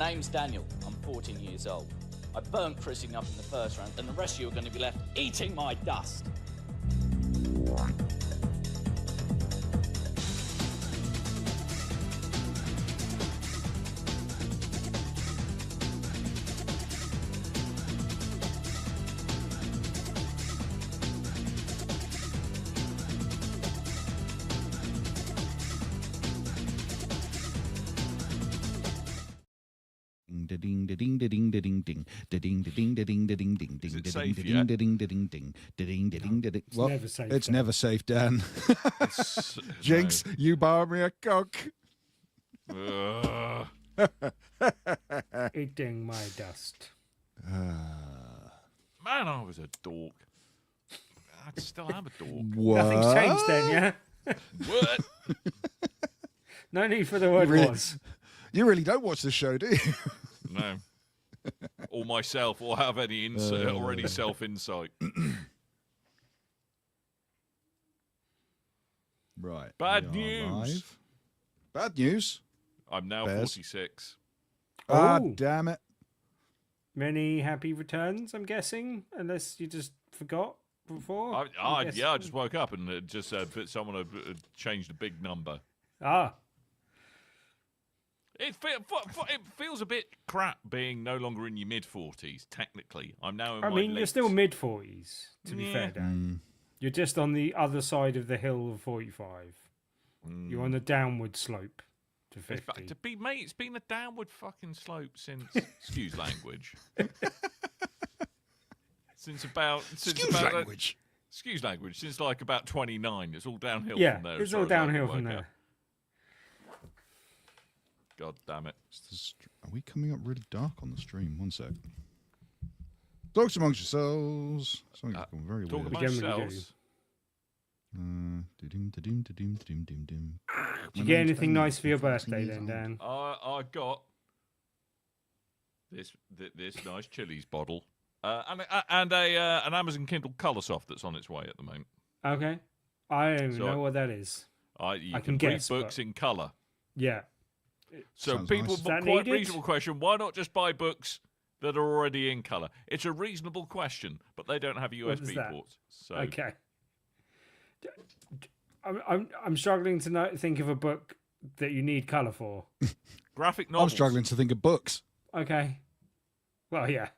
name's Daniel. I'm 14 years old. I burnt Chrissy up in the first round, and the rest of you are going to be left eating my dust. Ding ding ding ding ding ding ding ding ding ding ding ding ding Is it ding safe ding yet? ding ding ding ding ding ding. Well, never safe, it's Dan. never safe, Dan. It's- Jinx, you bar me a coke. no. Eating my dust. Man, I was a dork. I still am a dork. What? Nothing's changed then, yeah? What? No need for the word Really? was. You really don't watch this show, do you? No. Or myself, or have any insight, or any self-insight. Right. Bad we are news. live. Bad news. I'm now Bears. 46. Ah, Oh. damn it. Many happy returns, I'm guessing, unless you just forgot before. I'm Yeah, I guessing. just woke up and it just said that someone had changed a big number. Ah, It feels a bit crap being no longer in your mid-40s, technically. I'm now in I my mean, you're late- still mid-40s, to be Yeah. fair, Dan. You're just on the other side of the hill of 45. You're on the downward slope to In 50. fact, mate, it's been a downward fucking slope since, excuse language. Since Language. excuse language, since like about 29. It's all downhill Yeah, from there. it's as all far as I can downhill from work there. out. God damn it. Are we coming up really dark on the stream? One sec. Talk amongst yourselves. Something's gone very Talk weird. about Again, we yourselves. Did you get anything nice for your birthday then, Dan? I got this nice Chili's bottle and an Amazon Kindle Coloursoft that's on its way at the moment. Okay. I don't even So- know what that is. You I can can read guess, books but- in colour. Yeah. So Sounds people, nice. Is that quite needed? reasonable question. Why not just buy books that are already in colour? It's a reasonable question, but they don't have What is USB that? ports. So Okay. I'm struggling to think of a book that you need colour for. graphic I'm novels. struggling to think of books. Okay. Well, yeah.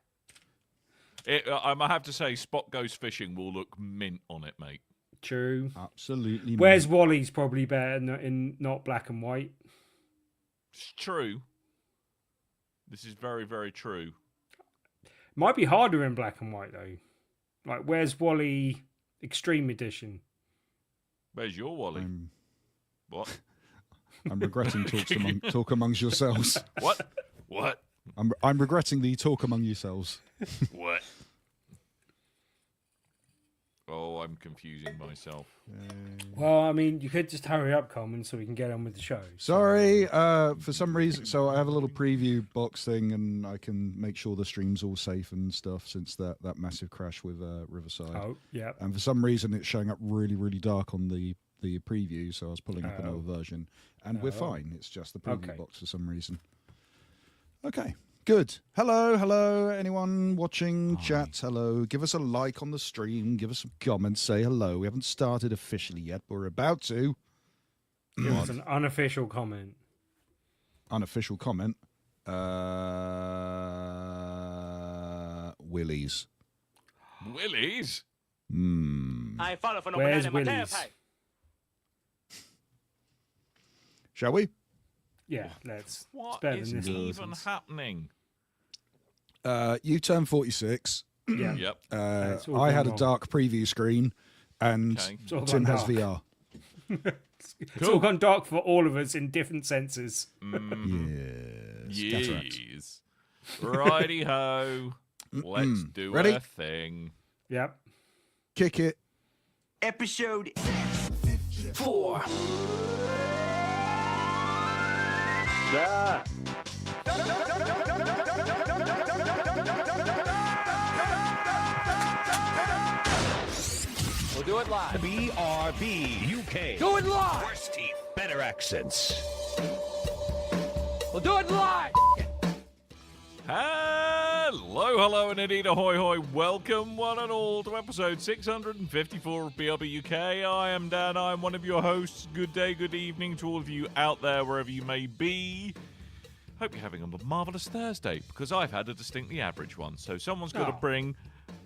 I have to say, Spot Goes Fishing will look mint on it, mate. True. Absolutely. Where's not. Wally's probably better in not black and white. It's true. This is very, very true. Might be harder in black and white though. Like, where's Wally Extreme Edition? Where's your Wally? What? I'm regretting talk amongst yourselves. What? What? I'm regretting the talk among yourselves. What? Oh, I'm confusing myself. Well, I mean, you could just hurry up, Coleman, so we can get on with the show. Sorry, for some reason. So I have a little preview box thing, and I can make sure the stream's all safe and stuff since that massive crash with Riverside. Oh, yeah. And for some reason, it's showing up really, really dark on the preview. So I was pulling up another version, and we're fine. It's just the preview Okay. box for some reason. Okay. Good. Hello. Anyone watching chat? Hello. Give us a like on the stream. Give us some comments. Say hello. We haven't started officially yet, but we're about to. Give us an unofficial comment. Unofficial comment. Willies. Willies? I ain't falling for no Where's banana in my Willy's? tailpipe. Shall we? Yeah, it's What better is than this even nonsense. happening? You turn 46. Yeah. Yep. It's all I had gone a wrong. dark preview screen, and Okay. It's all Tim gone has dark. VR. It's all gone dark for all of us in different senses. Yes. Cataracts. Yes. Righty ho. Let's do Ready? a thing. Yep. Kick it. Episode 4. We'll do it live. BRB UK. Do it live. Worst teeth, better accents. We'll do it live. Hello, hello, and indeed, ahoy, hoy. Welcome, one and all, to episode 654 of BRB UK. I am Dan. I am one of your hosts. Good day, good evening to all of you out there, wherever you may be. Hope you're having a marvellous Thursday, because I've had a distinctly average one. So someone's got to bring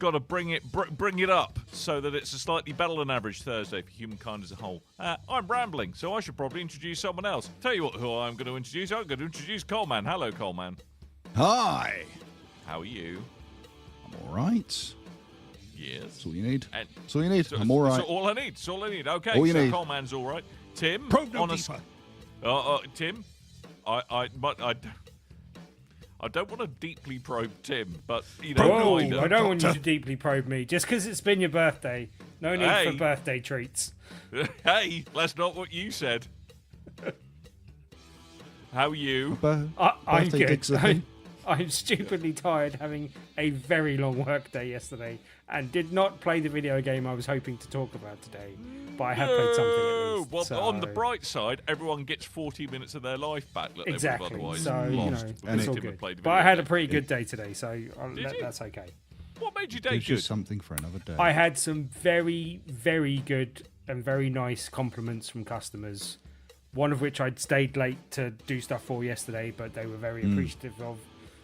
it up so that it's a slightly better than average Thursday for humankind as a whole. I'm rambling, so I should probably introduce someone else. Tell you who I'm going to introduce. I'm going to introduce Coleman. Hello, Coleman. Hi. How are you? I'm all right. Yes. That's all you need. And That's all you need. so, I'm all right. That's all I need. That's all I need. Okay, All you so need. Coleman's all right. Tim, Probe no honest. deeper. Tim, I don't want to deeply probe Tim, but you know, Whoa, kind of. I don't want you to deeply probe me. Just because it's been your birthday. No need Hey. for birthday treats. Hey, that's not what you said. How are you? I'm Birthday good. digs a thing. I'm stupidly tired, having a very long work day yesterday, and did not play the video game I was hoping to talk about today. But I have played something at least. Well, so- on the bright side, everyone gets 40 minutes of their life back that they would Exactly. have otherwise So, you lost. know, because it's all Tim had good. played the But I video had a game. pretty good day today, so Did you? that's okay. What made your day Gives you good? something for another day. I had some very, very good and very nice compliments from customers. One of which I'd stayed late to do stuff for yesterday, but they were very appreciative of.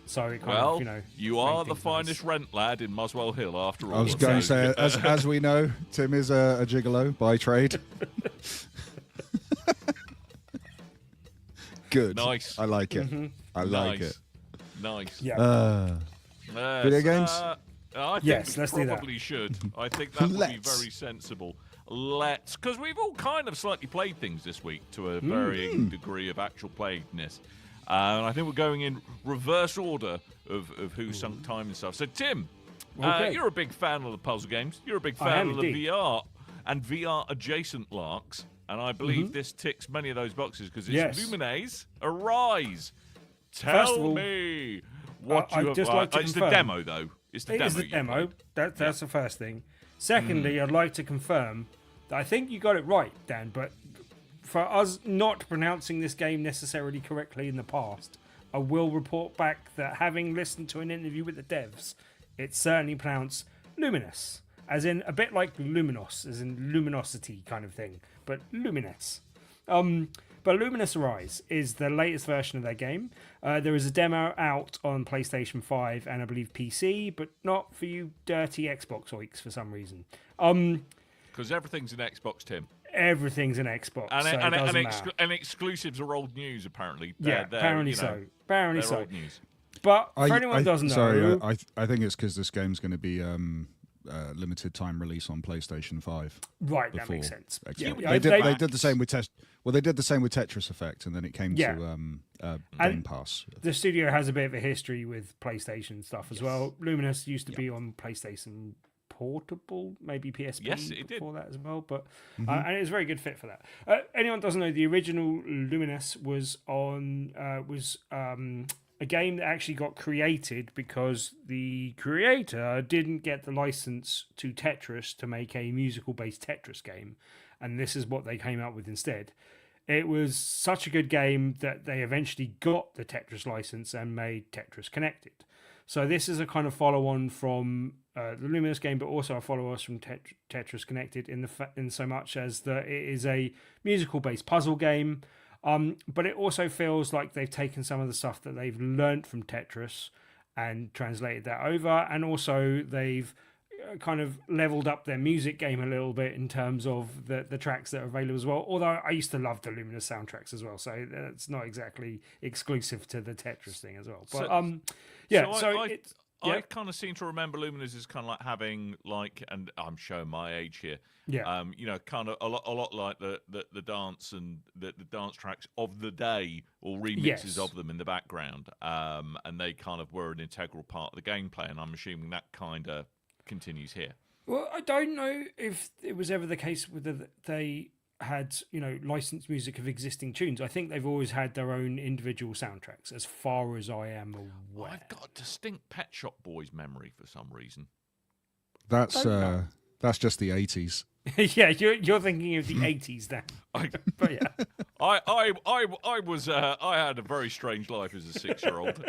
So it kind Well, of, you know, you made are the things nice. finest rent lad in Muswell Hill, after all. I was going to say, as we know, Tim is a gigolo by trade. Good. Nice. I like it. I like nice. it. Nice. Yeah. Video games? I think Yes, we let's do that. probably should. I think that would be Let's. very sensible. Let's, because we've all kind of slightly played things this week to a varying degree of actual playedness. And I think we're going in reverse order of who sunk time and stuff. So, Tim, Okay. you're a big fan of the puzzle games. You're a big I fan am of the indeed. VR and VR adjacent larks. And I believe this ticks many of those boxes because it's Yes. Lumines Arise. First Tell of all, me what I'd you have just like to It's the confirm- demo, though. It's the It demo. is the you demo. played. That's the first thing. Secondly, I'd like to confirm that I think you got it right, Dan, but for us not pronouncing this game necessarily correctly in the past, I will report back that having listened to an interview with the devs, it's certainly pronounced luminous, as in a bit like luminos, as in luminosity kind of thing, but luminous. But Luminous Arise is the latest version of their game. There is a demo out on PlayStation 5 and I believe PC, but not for you dirty Xbox oiks for some reason. Because everything's in Xbox, Tim. Everything's an Xbox, so it doesn't matter. And exclusives are old news, apparently. Yeah, apparently you know, so. Apparently they're so. old news. But for anyone who doesn't know, Sorry, I think it's because this game's going to be limited time release on PlayStation 5. right, that before makes sense. Xbox. Yeah, They did the same with they did the same with Tetris Effect, and then it came Yeah. to Game Pass. The studio has a bit of a history with PlayStation stuff as well. Luminous used to be on PlayStation Portable, maybe PSP Yes, it did. before that as well. But and it was a very good fit for that. Anyone doesn't know, the original Luminous was on a game that actually got created because the creator didn't get the license to Tetris to make a musical-based Tetris game, and this is what they came out with instead. It was such a good game that they eventually got the Tetris license and made Tetris Connected. So this is a kind of follow-on from the Luminous game, but also a follow-on from Tetris Connected in so much as that it is a musical-based puzzle game. But it also feels like they've taken some of the stuff that they've learnt from Tetris and translated that over, and also they've kind of leveled up their music game a little bit in terms of the tracks that are available as well. Although I used to love the Luminous soundtracks as well, so that's not exactly exclusive to the Tetris thing as well. But I kind of seem to remember Luminous as kind of like having and I'm showing my age here. Yeah. Kind of a lot like the dance and the dance tracks of the day or remixes Yes. of them in the background. And they kind of were an integral part of the gameplay, and I'm assuming that kind of continues here. Well, I don't know if it was ever the case whether they had, licensed music of existing tunes. I think they've always had their own individual soundtracks, as far as I am aware. I've got a distinct Pet Shop Boys memory for some reason. That's just the 80s. Yeah, you're thinking of the 80s then. But yeah. I had a very strange life as a 6-year-old.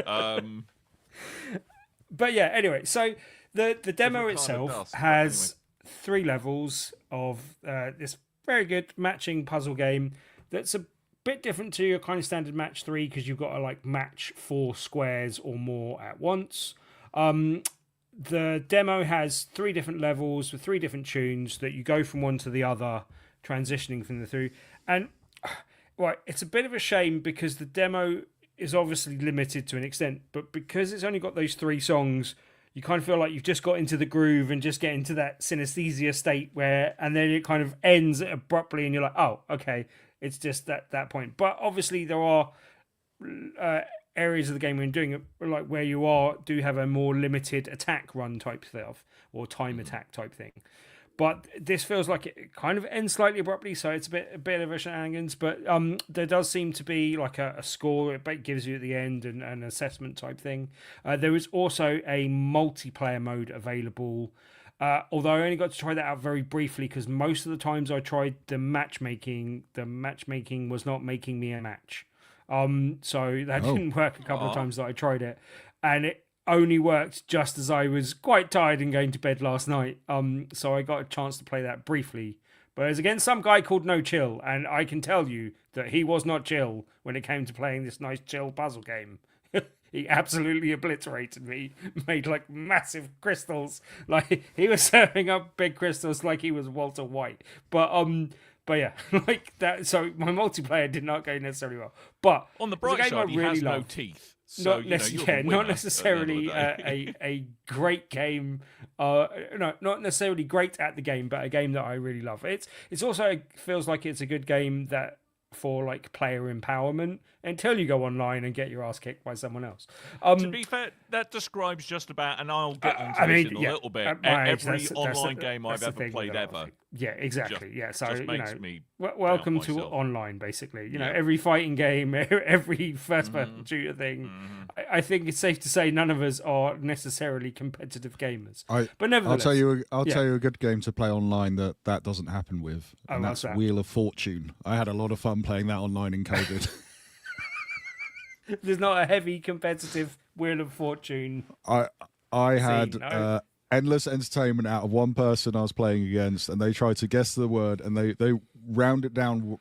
But yeah, anyway, so the demo Different kind of itself dust, but has 3 levels of this very good matching puzzle game that's a bit different to your kind of standard match 3 because you've got to like match 4 squares or more at once. The demo has 3 different levels with 3 different tunes that you go from one to the other, transitioning from the through. And right, it's a bit of a shame because the demo is obviously limited to an extent, but because it's only got those 3 songs, you kind of feel like you've just got into the groove and just get into that synesthesia state where, and then it kind of ends abruptly, and you're like, oh, okay, it's just that point. But obviously there are areas of the game when doing it, like where you do have a more limited attack run type stuff or time attack type thing. But this feels like it kind of ends slightly abruptly, so it's a bit of a shenanigans. But there does seem to be like a score it gives you at the end and an assessment type thing. There is also a multiplayer mode available, although I only got to try that out very briefly because most of the times I tried the matchmaking was not making me a match. So that didn't work a couple of times that I tried it, and it only worked just as I was quite tired and going to bed last night. So I got a chance to play that briefly. But it was against some guy called No Chill, and I can tell you that he was not chill when it came to playing this nice chill puzzle game. He absolutely obliterated me, made like massive crystals. Like he was serving up big crystals like he was Walter White. But yeah, like that. So my multiplayer did not go necessarily well. But on the bright side, he has no teeth. So, not necessarily a great game. No, not necessarily great at the game, but a game that I really love. It's also feels like it's a good game that for like player empowerment until you go online and get your ass kicked by someone else. To be fair, that describes just about, and I'll get onto this in a little bit. Every online game I've ever played ever. Yeah, exactly. So just makes me welcome to online, basically. You know, every fighting game, every first-person shooter thing. I think it's safe to say none of us are necessarily competitive gamers. But nevertheless, I'll tell you a good game to play online that doesn't happen with, and that's Wheel of Fortune. I had a lot of fun playing that online in COVID. There's not a heavy competitive Wheel of Fortune. I had endless entertainment out of one person I was playing against, and they tried to guess the word, and they rounded down.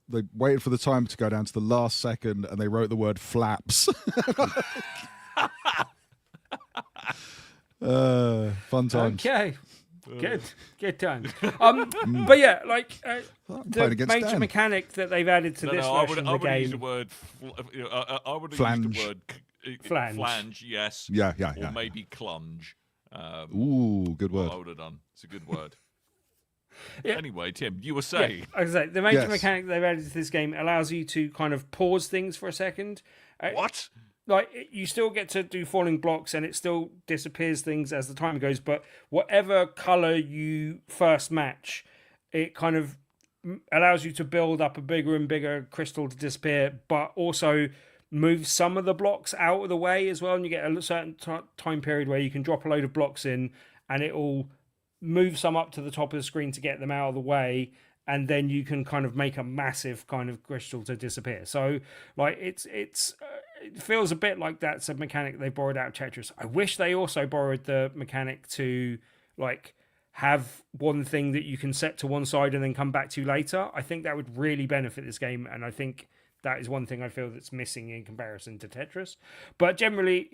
They waited for the time to go down to the last second, and they wrote the word flaps. Fun times. Okay. Good time. But yeah, like the major mechanic that they've added to this version of the game. Use the word. I would flange. Use the word flange. Yes. Yeah. Or maybe clunge. Ooh, good word. I would have done. It's a good word. Anyway, Tim, you were saying. I was saying the major mechanic they've added to this game allows you to kind of pause things for a second. What? Like, you still get to do falling blocks and it still disappears things as the time goes, but whatever color you first match, it kind of allows you to build up a bigger and bigger crystal to disappear, but also move some of the blocks out of the way as well. And you get a certain time period where you can drop a load of blocks in and it will move some up to the top of the screen to get them out of the way. And then you can kind of make a massive kind of crystal to disappear. So, like, it feels a bit like that's a mechanic they borrowed out of Tetris. I wish they also borrowed the mechanic to, like, have one thing that you can set to one side and then come back to later. I think that would really benefit this game, and I think that is one thing I feel that's missing in comparison to Tetris. But generally,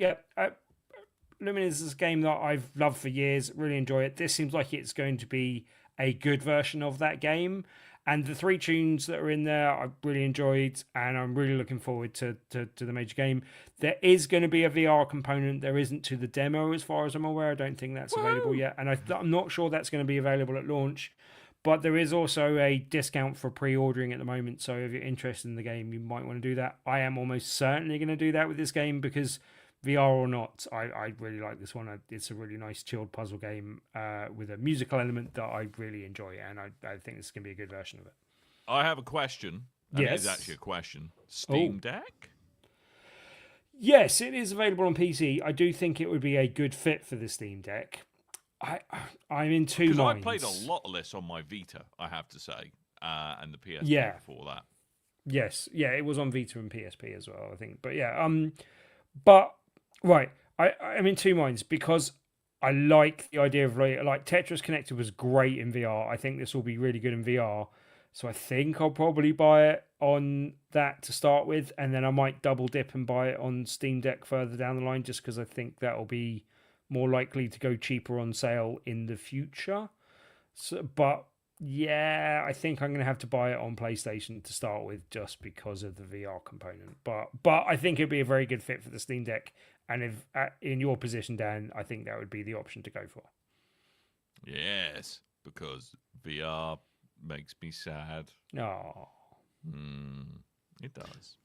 Luminous is a game that I've loved for years, really enjoy it. This seems like it's going to be a good version of that game, and the 3 tunes that are in there I really enjoyed, and I'm really looking forward to the major game. There is going to be a VR component. There isn't to the demo as far as I'm aware. I don't think that's available yet, and I'm not sure that's going to be available at launch, but there is also a discount for pre-ordering at the moment, so if you're interested in the game you might want to do that. I am almost certainly going to do that with this game because VR or not, I really like this one. It's a really nice chilled puzzle game with a musical element that I really enjoy, and I think this is going to be a good version of it. I have a question. It is actually a question. Steam Deck? Yes, it is available on PC. I do think it would be a good fit for the Steam Deck. I'm in two minds. Because I played a lot of this on my Vita, I have to say, and the PSP before that. Yes, it was on Vita and PSP as well, I think. But yeah, but right, I'm in two minds because I like the idea of like Tetris Connected was great in VR. I think this will be really good in VR. So I think I'll probably buy it on that to start with, and then I might double dip and buy it on Steam Deck further down the line, just because I think that will be more likely to go cheaper on sale in the future. So, but yeah, I think I'm going to have to buy it on PlayStation to start with, just because of the VR component. But I think it'd be a very good fit for the Steam Deck, and if in your position, Dan, I think that would be the option to go for. Yes, because VR makes me sad. Oh, it does.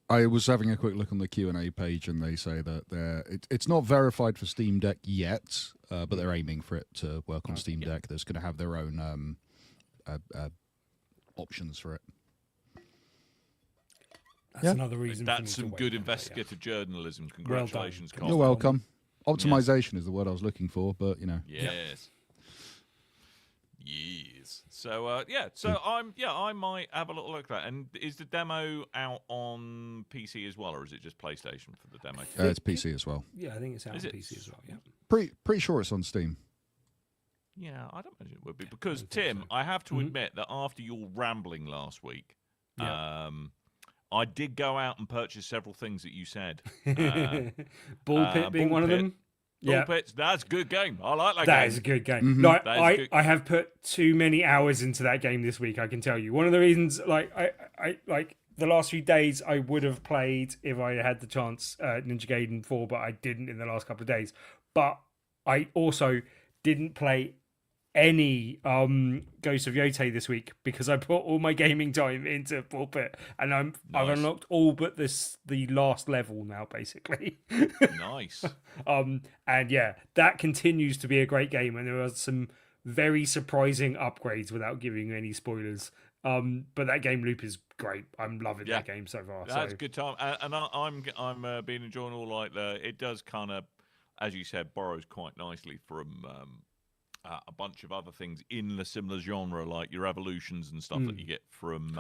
I was having a quick look on the Q&A page, and they say that it's not verified for Steam Deck yet, but they're aiming for it to work on Steam Deck. That's going to have their own options for it. that's another reason. That's some good investigative journalism. Congratulations, Well Colin. You're welcome. Optimization is the word I was looking for, but you know. Yes. Yes. So I might have a little look at that. And is the demo out on PC as well, or is it just PlayStation for the demo? It's PC as well. Yeah, I think it's out on Is it? PC as well. Yeah. Pretty sure it's on Steam. Yeah, I don't imagine it would be, because Tim, I have to admit that after your rambling last week, I did go out and purchase several things that you said. Ball Pit being one of them. Ball Pits, that's a good game. I like that game. That is a good game. No, I have put too many hours into that game this week, I can tell you. One of the reasons, like, I like the last few days, I would have played, if I had the chance, Ninja Gaiden 4, but I didn't in the last couple of days. But I also didn't play any Ghost of Yotei this week because I put all my gaming time into Ball Pit, and I've unlocked all but the last level now, basically. Nice. And yeah, that continues to be a great game, and there are some very surprising upgrades without giving you any spoilers. But that game loop is great. I'm loving that game so far. That's a good time, and I'm been enjoying all it does kind of, as you said, borrows quite nicely from a bunch of other things in the similar genre, like your evolutions and stuff that you get from.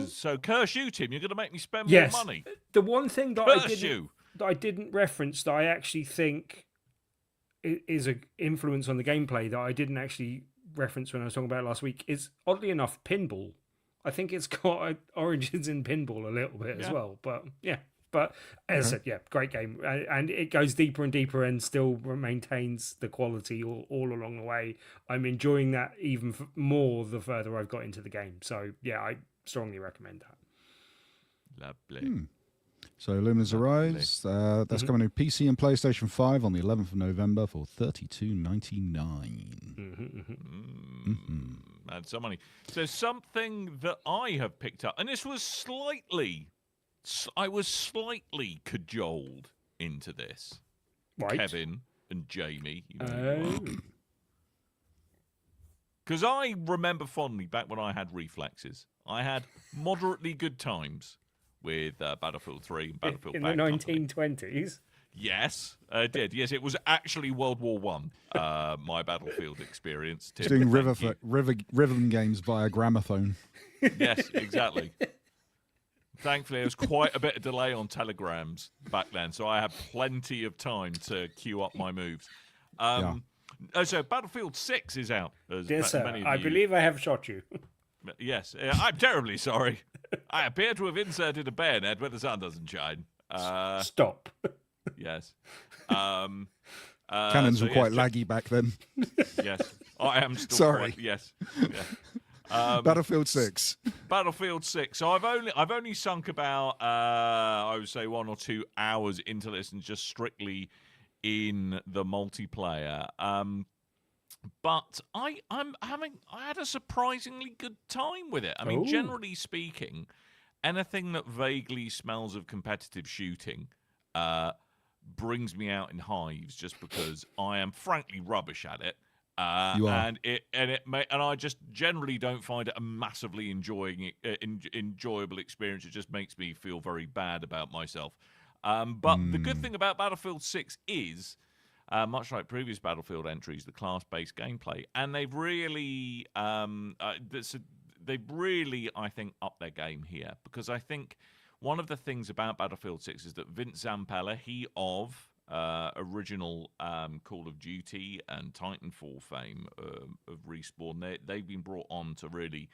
So curse you, Tim. You're going to make me spend more money. The one thing that I didn't reference that I actually think is an influence on the gameplay that I didn't actually reference when I was talking about it last week is, oddly enough, pinball. I think it's got origins in pinball a little bit as well. But yeah. But as I said, great game. And it goes deeper and deeper and still maintains the quality all along the way. I'm enjoying that even more the further I've got into the game. So, yeah, I strongly recommend that. Lovely. So Luminous Arise, that's coming to PC and PlayStation 5 on the 11th of November for $32.99. And some money. So something that I have picked up, and this was I was slightly cajoled into this. Right. Kevin and Jamie. Because I remember fondly back when I had reflexes. I had moderately good times with Battlefield 3 and Battlefield in Bad the Company. 1920s. Yes, I did. Yes, it was actually World War One. My Battlefield experience. Just doing rhythm games via gramophone. Yes, exactly. Thankfully, there was quite a bit of delay on telegrams back then, so I had plenty of time to queue up my moves. So Battlefield 6 is out. Yes, sir. I believe I have shot you. Yes, I'm terribly sorry. I appear to have inserted a bayonet where the sun doesn't shine. Stop. Yes. Cannons were quite laggy back then. Yes. I am still Sorry. Yes. Yeah. Battlefield 6. Battlefield 6. So I've only sunk about I would say 1 or 2 hours into this, and just strictly in the multiplayer. But I had a surprisingly good time with it. I mean, generally speaking, anything that vaguely smells of competitive shooting brings me out in hives, just because I am frankly rubbish at it. You are. And I just generally don't find it a massively enjoyable experience. It just makes me feel very bad about myself. But the good thing about Battlefield 6 is, much like previous Battlefield entries, the class-based gameplay, and they've really, I think, upped their game here, because I think one of the things about Battlefield 6 is that Vince Zampella, he of original Call of Duty and Titanfall fame of Respawn. They've been brought on to really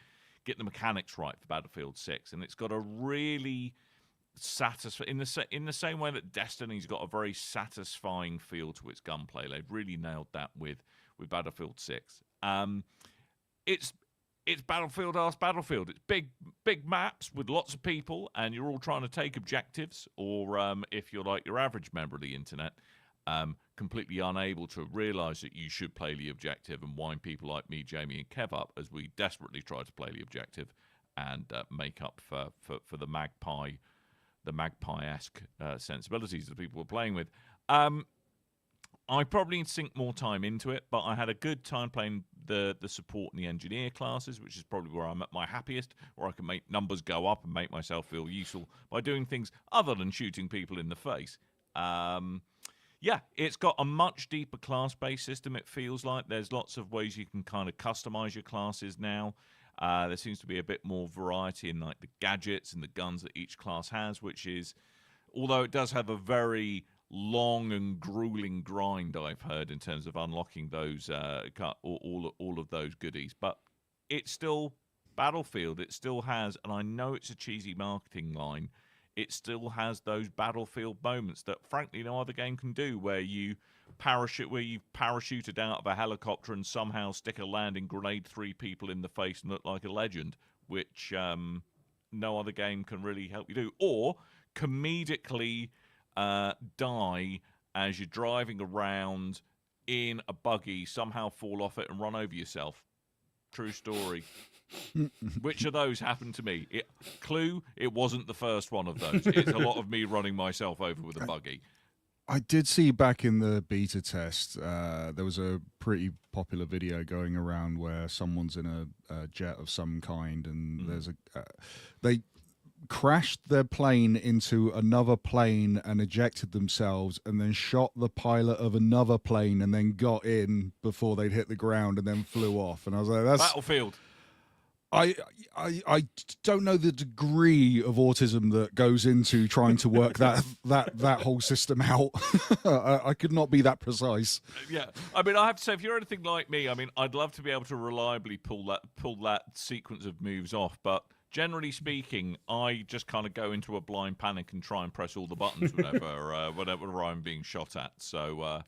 get the mechanics right for Battlefield 6, and it's got a really satisfying, in the same way that Destiny's got a very satisfying feel to its gunplay. They've really nailed that with Battlefield 6. It's Battlefield ass Battlefield. It's big maps with lots of people, and you're all trying to take objectives, or if you're like your average member of the internet, completely unable to realise that you should play the objective and wind people like me, Jamie, and Kev up as we desperately try to play the objective and make up for the magpie-esque sensibilities that people were playing with. I probably need to sink more time into it, but I had a good time playing the support and the engineer classes, which is probably where I'm at my happiest, where I can make numbers go up and make myself feel useful by doing things other than shooting people in the face. Yeah, it's got a much deeper class-based system, it feels like. There's lots of ways you can kind of customize your classes now. There seems to be a bit more variety in like the gadgets and the guns that each class has, which is, although it does have a very long and grueling grind, I've heard, in terms of unlocking those all of those goodies. But it's still Battlefield. It still has, and I know it's a cheesy marketing line, it still has those Battlefield moments that, frankly, no other game can do, where you've parachuted out of a helicopter and somehow stick a landing grenade 3 people in the face and look like a legend, which no other game can really help you do. Or comedically die as you're driving around in a buggy, somehow fall off it and run over yourself. True story. Which of those happened to me? Clue, it wasn't the first one of those. It's a lot of me running myself over with a buggy. I did see back in the beta test, there was a pretty popular video going around where someone's in a jet of some kind, and there's they crashed their plane into another plane and ejected themselves, and then shot the pilot of another plane, and then got in before they'd hit the ground, and then flew off. And I was like, "That's Battlefield." I don't know the degree of autism that goes into trying to work that whole system out. I could not be that precise. Yeah, I mean, I have to say, if you're anything like me, I mean, I'd love to be able to reliably pull that sequence of moves off, but generally speaking, I just kind of go into a blind panic and try and press all the buttons whenever I'm being shot at. So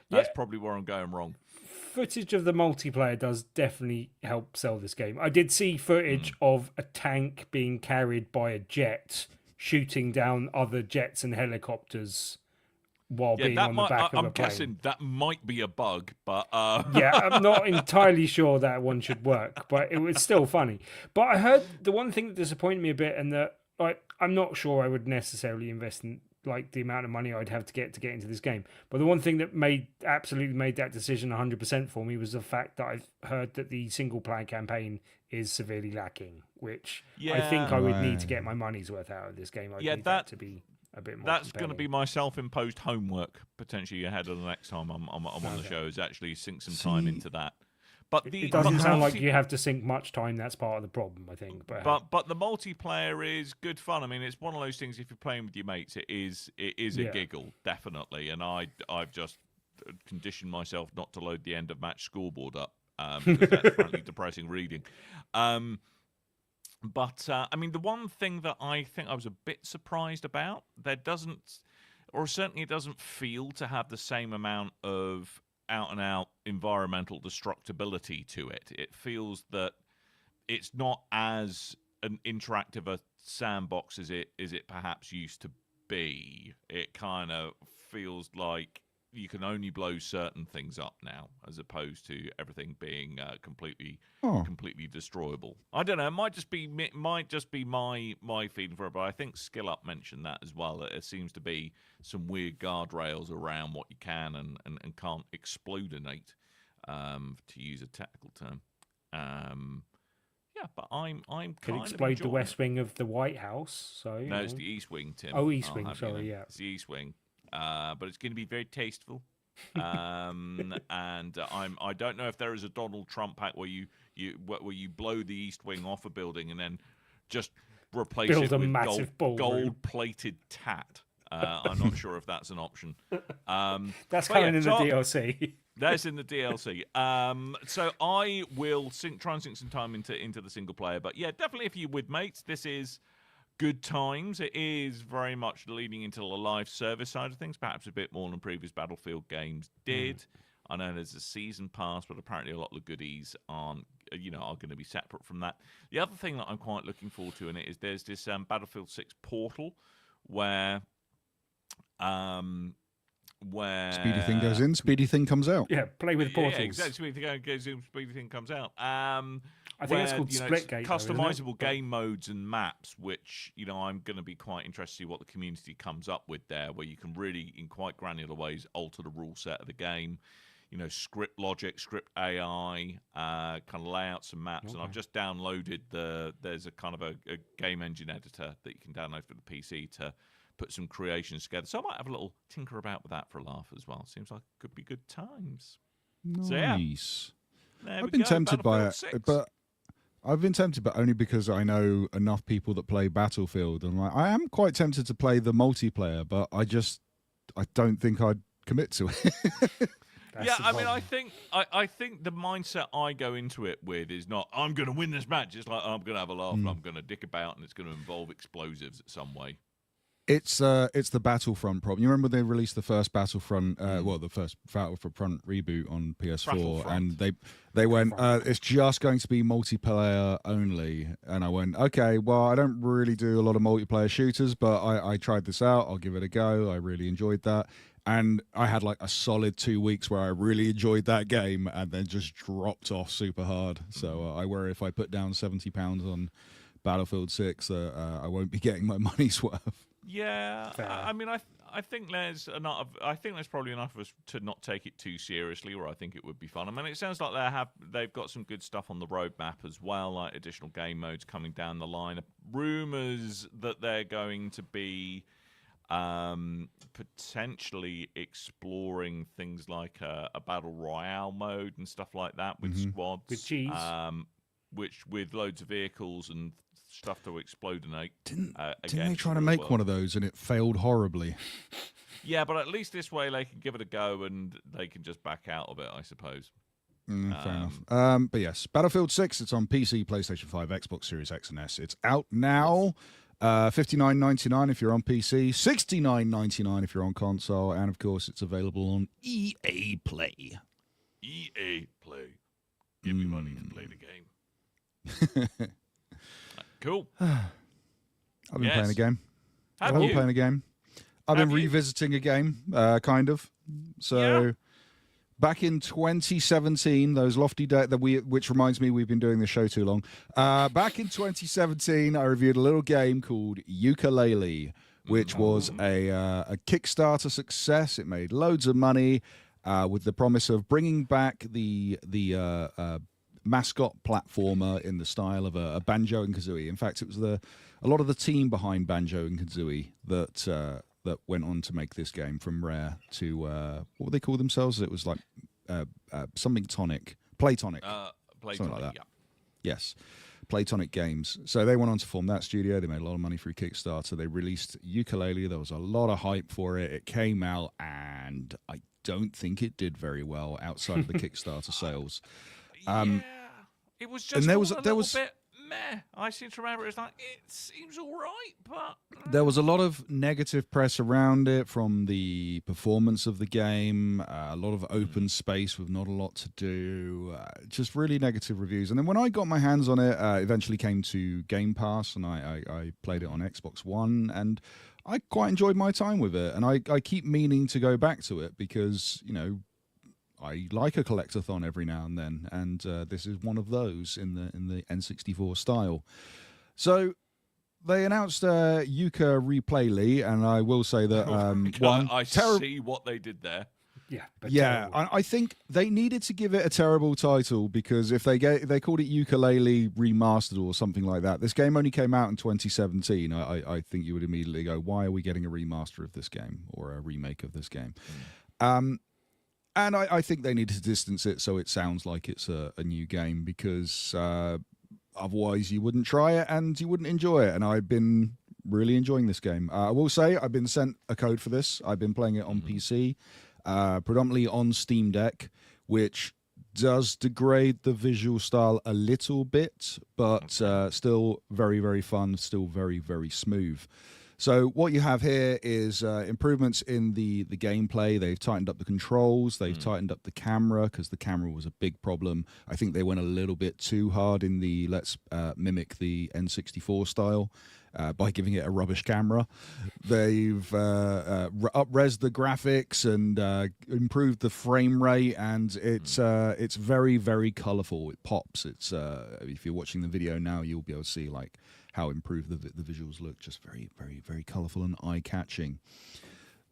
that's probably where I'm going wrong. Footage of the multiplayer does definitely help sell this game. I did see footage of a tank being carried by a jet, shooting down other jets and helicopters while being on the back of a plane. I'm guessing that might be a bug, but yeah, I'm not entirely sure that one should work, but it was still funny. But I heard the one thing that disappointed me a bit, and that I'm not sure I would necessarily invest in like the amount of money I'd have to get into this game. But the one thing that absolutely made that decision 100% for me was the fact that I've heard that the single player campaign is severely lacking, which I think I would need to get my money's worth out of this game. I'd need that to be a bit more. That's going to be my self-imposed homework potentially ahead of the next time I'm on the show, is actually sink some time into that. But it doesn't sound like you have to sink much time. That's part of the problem, I think. But the multiplayer is good fun. I mean, it's one of those things. If you're playing with your mates, it is a giggle, definitely. And I've just conditioned myself not to load the end of match scoreboard up because that's frankly depressing reading. I mean, the one thing that I think I was a bit surprised about, it doesn't feel to have the same amount of out-and-out environmental destructibility to it. It feels that it's not as an interactive a sandbox as it perhaps used to be. It kind of feels like you can only blow certain things up now, as opposed to everything being completely destroyable. I don't know. It might just be my feeling for it, but I think Skill Up mentioned that as well. That there seems to be some weird guardrails around what you can and can't explodinate, to use a technical term. Yeah, but I'm could explode the West Wing of the White House. So no, it's the East Wing, Tim. Oh, East Wing. Sorry, yeah, it's the East Wing. But it's going to be very tasteful. And I don't know if there is a Donald Trump hack where you blow the East Wing off a building and then just replace it with gold-plated tat. I'm not sure if that's an option. That's but coming yeah, in the DLC. That's in the DLC. So I will try and sink some time into the single player. But yeah, definitely if you're with mates, this is good times. It is very much leading into the live service side of things, perhaps a bit more than previous Battlefield games did. I know there's a season pass, but apparently a lot of the goodies are going to be separate from that. The other thing that I'm quite looking forward to in it is there's this Battlefield 6 portal where Speedy thing goes in, speedy thing comes out. Yeah, play with portals. Yeah, exactly. Speedy thing goes in, speedy thing comes out. I think it's called Splitgate. Customizable game modes and maps, which I'm going to be quite interested to see what the community comes up with there, where you can really, in quite granular ways, alter the rule set of the game. Script logic, script AI, kind of layouts and maps. Okay. And I've just downloaded there's a kind of a game engine editor that you can download for the PC to put some creations together. So I might have a little tinker about with that for a laugh as well. Seems like it could be good times. Nice. So, I've been tempted by it, but I've been tempted, but only because I know enough people that play Battlefield. And I am quite tempted to play the multiplayer, but I don't think I'd commit to it. Yeah, I mean, I think the mindset I go into it with is not, I'm going to win this match. It's like, I'm going to have a laugh and I'm going to dick about and it's going to involve explosives in some way. It's the Battlefront problem. You remember they released the first Battlefront, the first Battlefront reboot on PS4, and they went, it's just going to be multiplayer only. And I went, okay, well, I don't really do a lot of multiplayer shooters, but I tried this out. I'll give it a go. I really enjoyed that. And I had like a solid 2 weeks where I really enjoyed that game and then just dropped off super hard. So I worry if I put down £70 on Battlefield 6, I won't be getting my money's worth. Yeah, I mean, I think there's enough. I think there's probably enough of us to not take it too seriously, or I think it would be fun. I mean, it sounds like they've got some good stuff on the roadmap as well, like additional game modes coming down the line. Rumors that they're going to be potentially exploring things like a battle royale mode and stuff like that with squads, with cheese, which with loads of vehicles and stuff to explodinate. Didn't they try to make one of those and it failed horribly? Yeah, but at least this way they can give it a go and they can just back out of it, I suppose. Fair enough. But yes, Battlefield 6, it's on PC, PlayStation 5, Xbox Series X and S. It's out now. $59.99 if you're on PC, $69.99 if you're on console, and of course it's available on EA Play. EA Play. Give me money to play the game. Cool. I've been playing a game. I've been playing a game. I've been revisiting a game, kind of. So back in 2017, those lofty days which reminds me we've been doing this show too long. Back in 2017, I reviewed a little game called Yooka-Replaylee, which was a Kickstarter success. It made loads of money with the promise of bringing back the mascot platformer in the style of a Banjo and Kazooie. In fact, it was a lot of the team behind Banjo and Kazooie that went on to make this game from Rare to what would they call themselves? It was like something Tonic, Playtonic, something like that. Yeah. Yes, Playtonic Games. So they went on to form that studio. They made a lot of money through Kickstarter. They released Yooka-Replaylee. There was a lot of hype for it. It came out, and I don't think it did very well outside of the Kickstarter sales. It was just there was bit meh. I seem to remember it's like it seems all right, but there was a lot of negative press around it from the performance of the game, a lot of open space with not a lot to do, just really negative reviews. And then when I got my hands on it, eventually came to Game Pass, and I played it on Xbox One, and I quite enjoyed my time with it. And I keep meaning to go back to it because, I like a collectathon every now and then, and this is one of those in the N64 style. So they announced Yooka-Replaylee, and I will say that I see what they did there. Yeah, I think they needed to give it a terrible title, because if they called it Yooka-Replaylee Remastered or something like that, this game only came out in 2017. I think you would immediately go, why are we getting a remaster of this game or a remake of this game? And I think they need to distance it so it sounds like it's a new game, because otherwise you wouldn't try it and you wouldn't enjoy it. And I've been really enjoying this game. I will say I've been sent a code for this. I've been playing it on PC, predominantly on Steam Deck, which does degrade the visual style a little bit, but still very, very fun, still very, very smooth. So what you have here is improvements in the gameplay. They've tightened up the controls. They've tightened up the camera, because the camera was a big problem. I think they went a little bit too hard in the let's mimic the N64 style by giving it a rubbish camera. They've up-res the graphics and improved the frame rate, and it's very, very colourful. It pops. It's if you're watching the video now, you'll be able to see like how improved the visuals look. Just very, very, very colourful and eye-catching.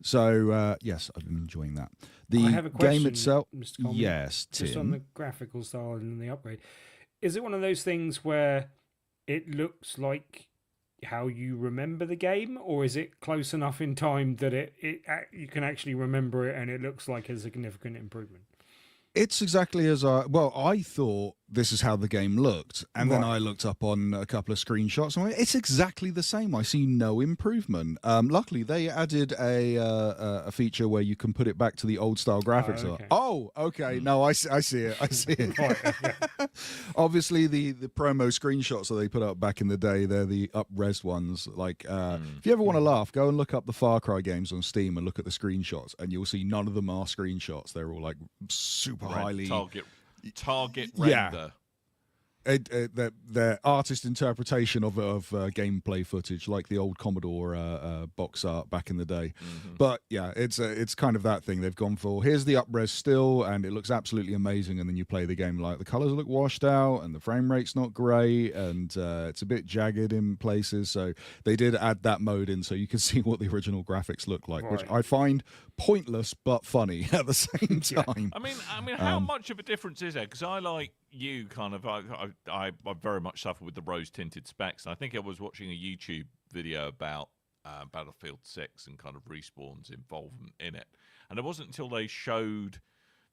So, yes, I've been enjoying that. I have a question, game itself... Mr. Coleman, yes, Tim. just on the graphical style and the upgrade. Is it one of those things where it looks like how you remember the game, or is it close enough in time that you can actually remember it and it looks like a significant improvement? It's exactly as I thought this is how the game looked, and then I looked up on a couple of screenshots and went, it's exactly the same. I see no improvement. Luckily, they added a feature where you can put it back to the old style graphics. Okay. No, I see it. I see it. Obviously, the promo screenshots that they put up back in the day, they're the up-res ones. Like, if you ever want to laugh, go and look up the Far Cry games on Steam and look at the screenshots, and you'll see none of them are screenshots. They're all like super highly target render. Their artist interpretation of gameplay footage, like the old Commodore box art back in the day. But yeah, it's kind of that thing they've gone for. Here's the up-res still, and it looks absolutely amazing. And then you play the game, like the colors look washed out, and the frame rate's not great, and it's a bit jagged in places. So they did add that mode in, so you can see what the original graphics look like, which I find pointless but funny at the same time. I mean, how much of a difference is there? Because I like you kind of I very much suffer with the rose tinted specs. And I think I was watching a YouTube video about Battlefield 6 and kind of Respawn's involvement in it, and it wasn't until they showed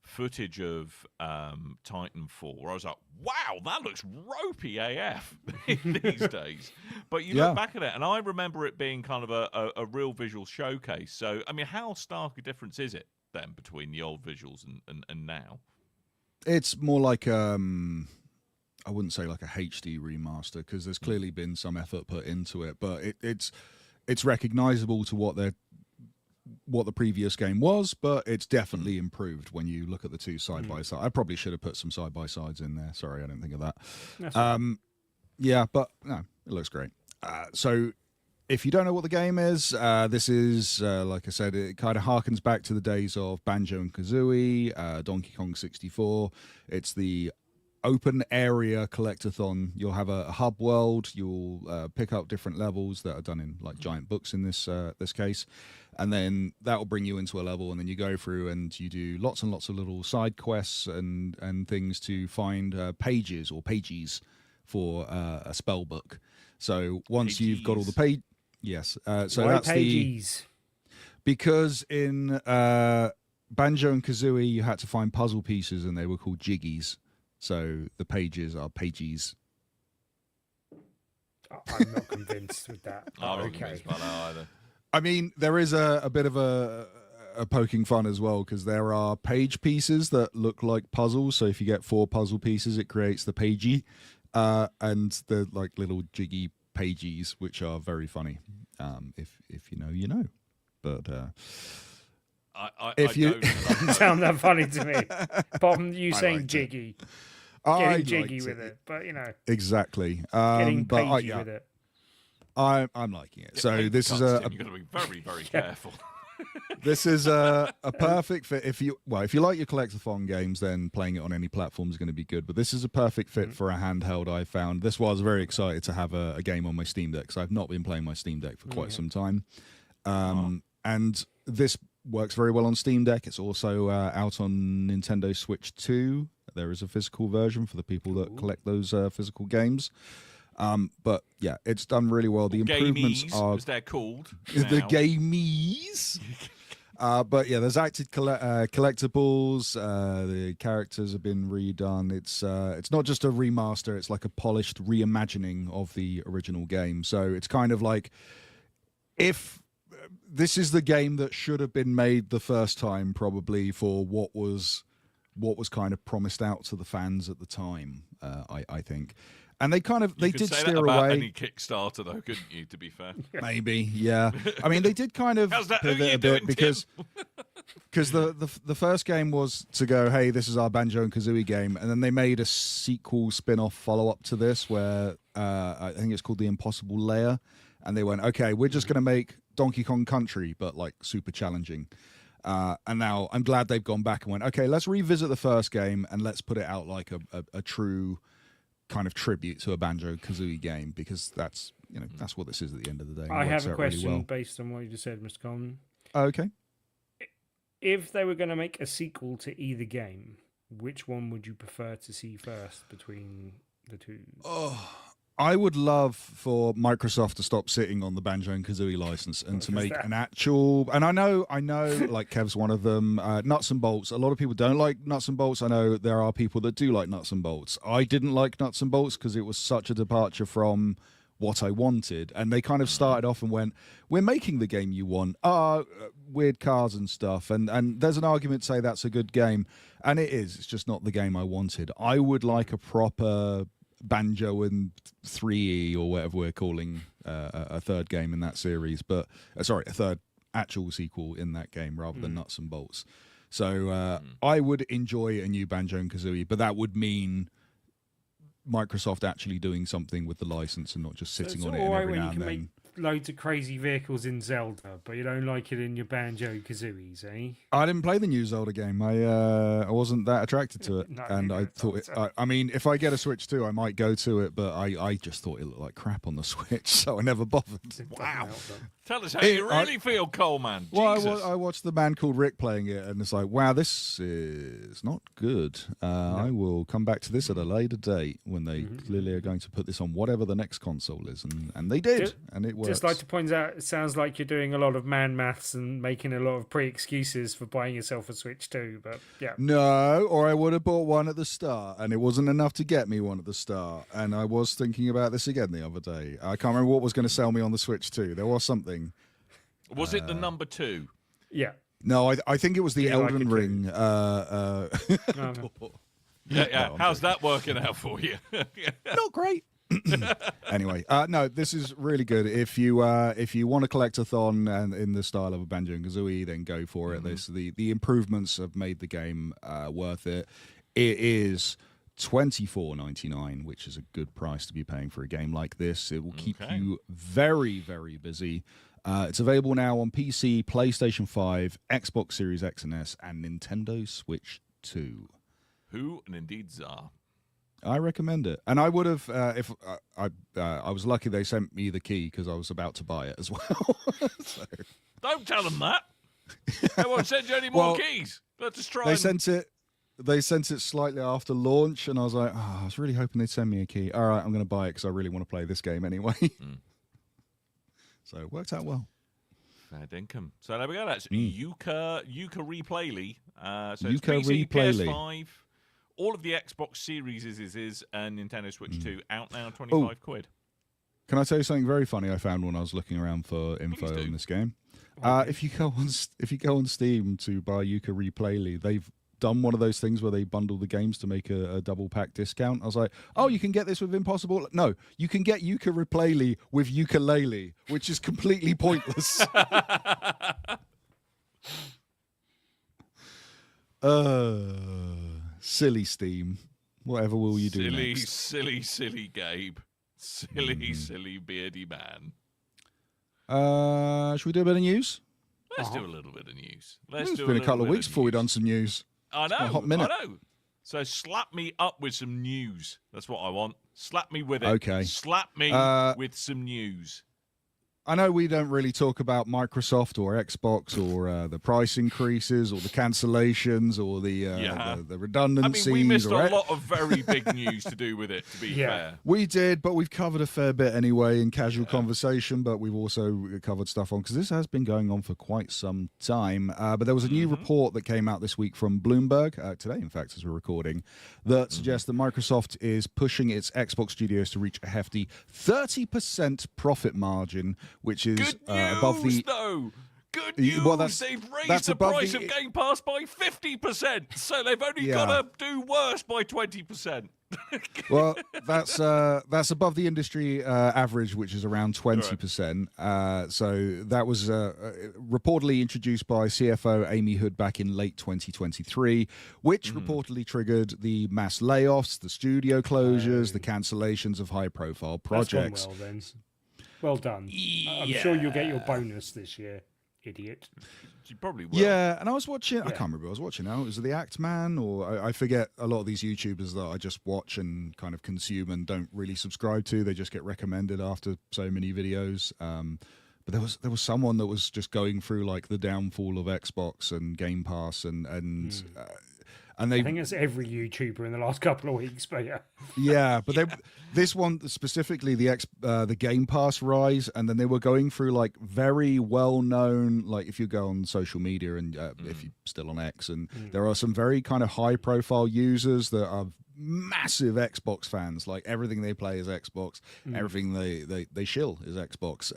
footage of Titanfall where I was like, wow, that looks ropey AF these days. But you look back at it, and I remember it being kind of a real visual showcase. So I mean, how stark a difference is it then between the old visuals and now? It's more like I wouldn't say like a HD remaster, because there's clearly been some effort put into it, but it's recognizable to what the previous game was, but it's definitely improved when you look at the two side by side. I probably should have put some side by sides in there. Sorry, I didn't think of that. Yeah, but no, it looks great. So if you don't know what the game is, this is, like I said, it kind of harkens back to the days of Banjo and Kazooie, Donkey Kong 64. It's the open area collectathon. You'll have a hub world. You'll pick up different levels that are done in like giant books in this case, and then that will bring you into a level, and then you go through and you do lots and lots of little side quests and things to find pages or pages for a spell book. So once you've got all the page. Yes. So why that's pages? Because in Banjo and Kazooie, you had to find puzzle pieces, and they were called jiggies. So the pages are pages. I'm not convinced with that. I'm not convinced by that either. I mean, there is a bit of a poking fun as well, because there are page pieces that look like puzzles. So if you get 4 puzzle pieces, it creates the pagey, and the like little jiggy pages, which are very funny. If you know, you know. But if you doesn't sound that funny to me, apart from you saying jiggy, getting jiggy with it. But you know, exactly. Getting pagey with it. I'm liking it. So this is a you've got to be very, very careful. This is a perfect fit. If you like your collectathon games, then playing it on any platform is going to be good. But this is a perfect fit for a handheld. I found this was very excited to have a game on my Steam Deck, because I've not been playing my Steam Deck for quite some time. And this works very well on Steam Deck. It's also out on Nintendo Switch 2. There is a physical version for the people that collect those physical games. But yeah, it's done really well. The improvements are, as they're called, the gamies. But yeah, there's active collectibles. The characters have been redone. It's not just a remaster. It's like a polished reimagining of the original game. So it's kind of like if this is the game that should have been made the first time, probably for what was kind of promised out to the fans at the time, I think. And they did say steer that about away. any Kickstarter, though, couldn't you? To be fair, Maybe, yeah. I mean, they did kind of How's that? Who pivot you a bit doing, because the first game was to go, hey, this is our Banjo and Kazooie game, and then they made a sequel spin-off follow-up to this where I think it's called The Impossible Layer, and they went, okay, we're just going to make Donkey Kong Country, but like super challenging. And now I'm glad they've gone back and went, okay, let's revisit the first game and let's put it out like a true kind of tribute to a Banjo-Kazooie game, because that's what this is at the end of the day. I have a question based on what you just said, Mr. Coleman. Okay. If they were going to make a sequel to either game, which one would you prefer to see first between the two? Oh, I would love for Microsoft to stop sitting on the Banjo and Kazooie license and to make an actual. And I know, like Kev's one of them. Nuts and bolts. A lot of people don't like nuts and bolts. I know there are people that do like nuts and bolts. I didn't like nuts and bolts because it was such a departure from what I wanted. And they kind of started off and went, "We're making the game you want. Weird cars and stuff." And there's an argument to say that's a good game, and it is. It's just not the game I wanted. I would like a proper Banjo and 3E or whatever we're calling a third game in that series, but a third actual sequel in that game rather than nuts and bolts. So I would enjoy a new Banjo and Kazooie, but that would mean Microsoft actually doing something with the license and not just sitting on it and every now and then. Loads of crazy vehicles in Zelda, but you don't like it in your Banjo-Kazooies, eh? I didn't play the new Zelda game. I wasn't that attracted to it, and I thought I mean, if I get a Switch 2, I might go to it, but I just thought it looked like crap on the Switch, so I never bothered. Wow. Tell us how you really feel, Coleman. Well, I watched the man called Rick playing it, and it's like, wow, this is not good. I will come back to this at a later date when they clearly are going to put this on whatever the next console is, and they did, and it works. Just like to point out, it sounds like you're doing a lot of man maths and making a lot of pre-excuses for buying yourself a Switch 2, but yeah. No, or I would have bought one at the start, and it wasn't enough to get me one at the start, and I was thinking about this again the other day. I can't remember what was going to sell me on the Switch 2. There was something. Was it the number 2? Yeah. No, I think it was the Elden Ring. Yeah. How's that working out for you? Not great. Anyway, no, this is really good. If you want a collectathon and in the style of a Banjo and Kazooie, then go for it. The improvements have made the game worth it. It is $24.99, which is a good price to be paying for a game like this. It will keep you very, very busy. It's available now on PC, PlayStation 5, Xbox Series X and S, and Nintendo Switch 2. Who and indeed Czar. I recommend it, and I would have if I was lucky they sent me the key because I was about to buy it as well. So. Don't tell them that. They won't send you any more keys. Let's just try. They sent it slightly after launch, and I was like, I was really hoping they'd send me a key. All right, I'm going to buy it because I really want to play this game anyway. So it worked out well. Fair dinkum. So there we go. That's Yooka-Replaylee. So it's Yooka-Replaylee. PC, PS5. All of the Xbox Series is and Nintendo Switch 2 out now, 25 quid. Can I tell you something very funny I found when I was looking around for info on this game? If you go on Steam to buy Yooka-Replaylee, they've done one of those things where they bundle the games to make a double pack discount. I was like, oh, you can get this with Impossible? No, you can get Yooka-Replaylee with Yooka-Laylee, which is completely pointless. Silly Steam. Whatever will you do next? Silly Gabe. Silly beardy man. Should we do a bit of news? Let's do a little bit of news. It's been a couple of weeks before we've done some news. I know. A hot minute. I know. So slap me up with some news. That's what I want. Slap me with it. Okay. Slap me with some news. I know we don't really talk about Microsoft or Xbox or the price increases or the cancellations or the redundancies. I mean, we missed a lot of very big news to do with it, to be fair. We did, but we've covered a fair bit anyway in casual conversation, but we've also covered stuff on, because this has been going on for quite some time. But there was a new report that came out this week from Bloomberg, today, in fact, as we're recording, that suggests that Microsoft is pushing its Xbox studios to reach a hefty 30% profit margin which is Good news, above the. though. Good news. Well, They've raised the price of Game Pass by 50%, so they've only got to do worse by 20%. Well, that's above the industry average, which is around 20%. So that was reportedly introduced by CFO Amy Hood back in late 2023, which reportedly triggered the mass layoffs, the studio closures, the cancellations of high-profile projects. That's gone well, then. Well done. I'm sure you'll get your bonus this year, idiot. You probably will. Yeah, and I was watching. I can't remember what I was watching now. Was it The Act Man, or I forget a lot of these YouTubers that I just watch and kind of consume and don't really subscribe to. They just get recommended after so many videos. But there was someone that was just going through like the downfall of Xbox and Game Pass and they. I think it's every YouTuber in the last couple of weeks, but yeah. Yeah, but this one specifically, the Game Pass rise, and then they were going through like very well known, like if you go on social media and if you're still on X, and there are some very kind of high profile users that are massive Xbox fans. Like everything they play is Xbox, everything they shill is Xbox.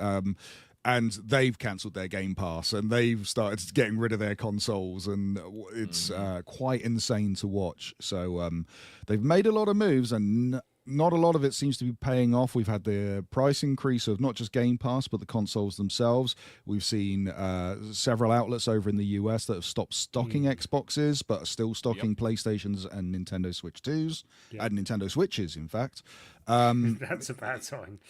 And they've cancelled their Game Pass, and they've started getting rid of their consoles, and it's quite insane to watch. So they've made a lot of moves, and not a lot of it seems to be paying off. We've had the price increase of not just Game Pass, but the consoles themselves. We've seen several outlets over in the US that have stopped stocking Xboxes, but are still stocking PlayStations and Nintendo Switch 2s, and Nintendo Switches, in fact. That's a bad sign.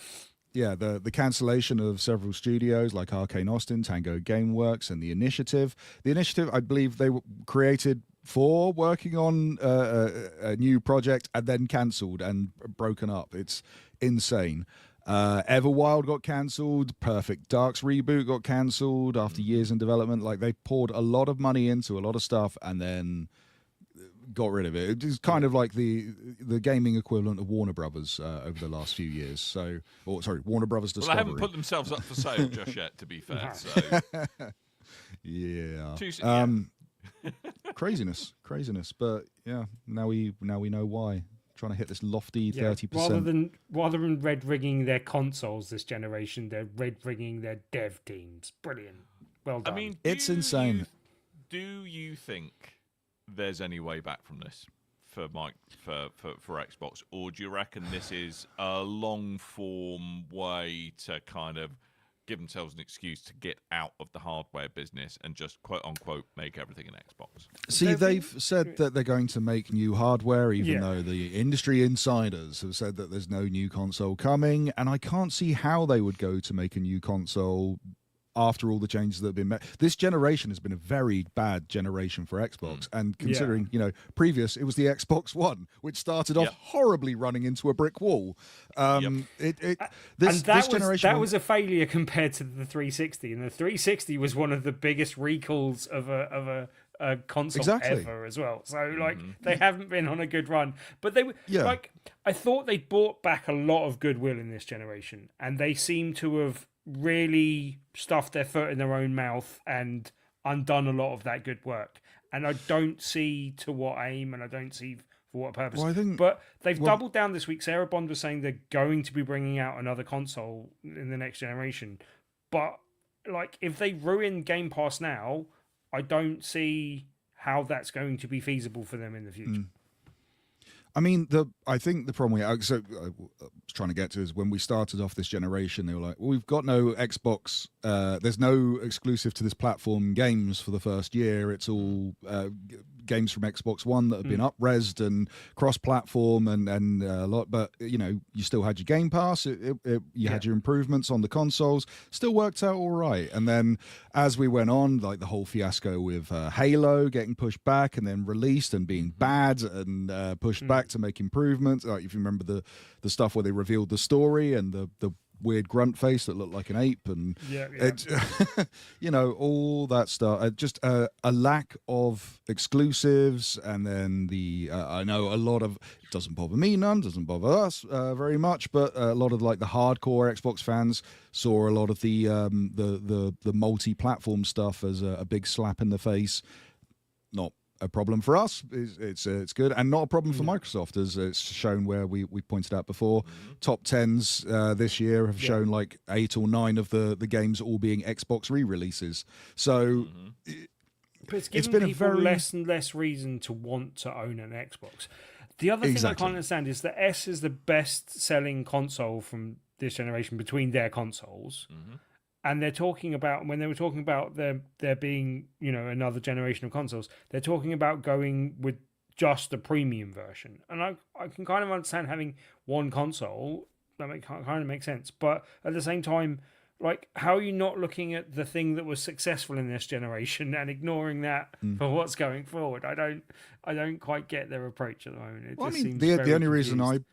Yeah, the cancellation of several studios like Arcane Austin, Tango Gameworks, and The Initiative. The Initiative, I believe they were created for working on a new project and then cancelled and broken up. It's insane. Everwild got cancelled. Perfect Dark's reboot got cancelled after years in development. Like they poured a lot of money into a lot of stuff and then got rid of it. It's kind of like the gaming equivalent of Warner Brothers over the last few years. Warner Brothers Discovery. Well, they haven't put themselves up for sale just yet, to be fair. So. Yeah. Craziness. But yeah, now we know why. Trying to hit this lofty 30%. Rather than red rigging their consoles this generation, they're red rigging their dev teams. Brilliant. Well done. I mean, it's insane. Do you think there's any way back from this for Xbox, or do you reckon this is a long form way to kind of give themselves an excuse to get out of the hardware business and just quote unquote make everything an Xbox? See, they've said that they're going to make new hardware, even though the industry insiders have said that there's no new console coming, and I can't see how they would go to make a new console after all the changes that have been made. This generation has been a very bad generation for Xbox, and considering, previous, it was the Xbox One, which started off horribly running into a brick wall. This generation... That was a failure compared to the 360, and the 360 was one of the biggest recalls of a console ever as well. So, they haven't been on a good run. But they were, I thought they brought back a lot of goodwill in this generation, and they seem to have really stuffed their foot in their own mouth and undone a lot of that good work. And I don't see to what aim, and I don't see for what purpose. But they've doubled down this week. Sarah Bond was saying they're going to be bringing out another console in the next generation. But if they ruin Game Pass now, I don't see how that's going to be feasible for them in the future. I mean, I think the problem I was trying to get to is when we started off this generation, they were like, well, we've got no Xbox, there's no exclusive to this platform games for the first year. It's all games from Xbox One that have been up-resed and cross-platform and a lot, but you still had your Game Pass, you had your improvements on the consoles, still worked out all right. And then as we went on, like the whole fiasco with Halo getting pushed back and then released and being bad and pushed back to make improvements. Like if you remember the stuff where they revealed the story and the weird grunt face that looked like an ape and all that stuff. Just a lack of exclusives, and then I know a lot of, it doesn't bother me none, doesn't bother us very much, but a lot of the hardcore Xbox fans saw a lot of the multi-platform stuff as a big slap in the face. Not a problem for us. It's good, and not a problem for Microsoft, as it's shown where we pointed out before. Top 10s this year have shown like 8 or 9 of the games all being Xbox re-releases. So But it's it's giving been a people very less and less reason to want to own an Xbox. The other thing I Exactly. can't understand is that S is the best-selling console from this generation between their consoles. And they're talking about, when they were talking about there being, another generation of consoles, they're talking about going with just the premium version. And I can kind of understand having one console, kind of makes sense. But at the same time, like, how are you not looking at the thing that was successful in this generation and ignoring that for what's going forward? I don't quite get their approach at the moment. It just seems very the only reason confused.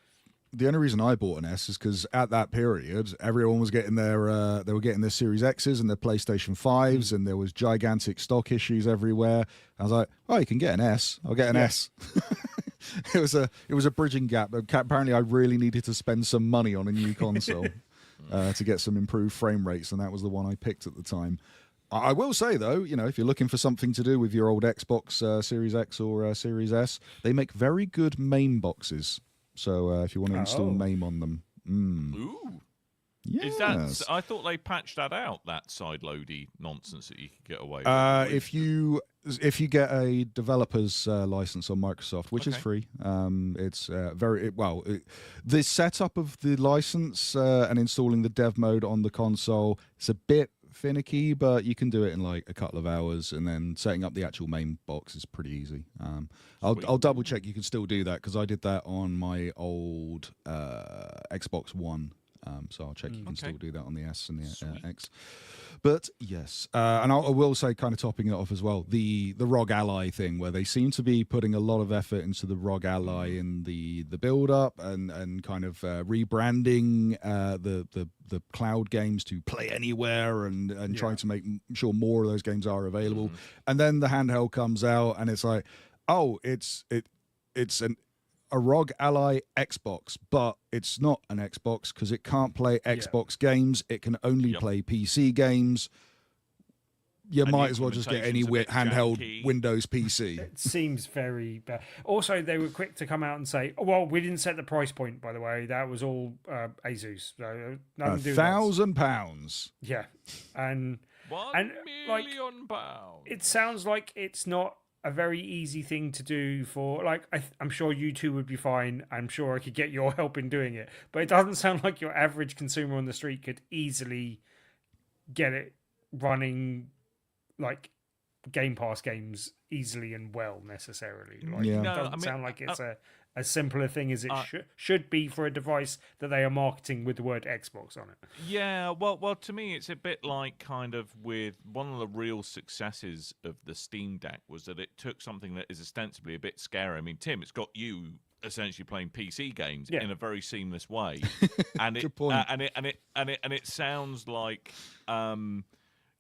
the only reason I bought an S is because at that period, everyone was getting their they were getting their Series X's and their PlayStation 5s, and there was gigantic stock issues everywhere. I was like, oh, you can get an S. I'll get an S. It was a bridging gap. Apparently, I really needed to spend some money on a new console to get some improved frame rates, and that was the one I picked at the time. I will say, though, if you're looking for something to do with your old Xbox Series X or Series S, they make very good MAME boxes. So if you want to install MAME on them. Ooh. Yes. Is that? I thought they patched that out, that sideloady nonsense that you could get away with. If you get a developer's license on Microsoft, which is free, it's the setup of the license and installing the dev mode on the console, it's a bit finicky, but you can do it in like a couple of hours, and then setting up the actual MAME box is pretty easy. I'll double check you can still do that, because I did that on my old Xbox One. So I'll check you can still do that on the S and the X. But yes, and I will say, kind of topping it off as well, the ROG Ally thing, where they seem to be putting a lot of effort into the ROG Ally in the build up and kind of rebranding the cloud games to play anywhere and trying to make sure more of those games are available. And then the handheld comes out and it's like, oh, it's a ROG Ally Xbox, but it's not an Xbox because it can't play Xbox games. It can only play PC games. You might as well just get any handheld Windows PC. It seems very bad. Also, they were quick to come out and say, "Oh, well, we didn't set the price point, by the way. That was all Asus. So nothing to do with that." £1,000. Yeah, and £1 like, million pounds. it sounds like it's not a very easy thing to do for, like, I'm sure you two would be fine. I'm sure I could get your help in doing it, but it doesn't sound like your average consumer on the street could easily get it running like Game Pass games easily and well necessarily. Like, it doesn't sound like it's a simpler thing as it should be for a device that they are marketing with the word Xbox on it. Yeah, well, to me, it's a bit like kind of with one of the real successes of the Steam Deck was that it took something that is ostensibly a bit scary. I mean, Tim, it's got you essentially playing PC games in a very seamless way, and it sounds like.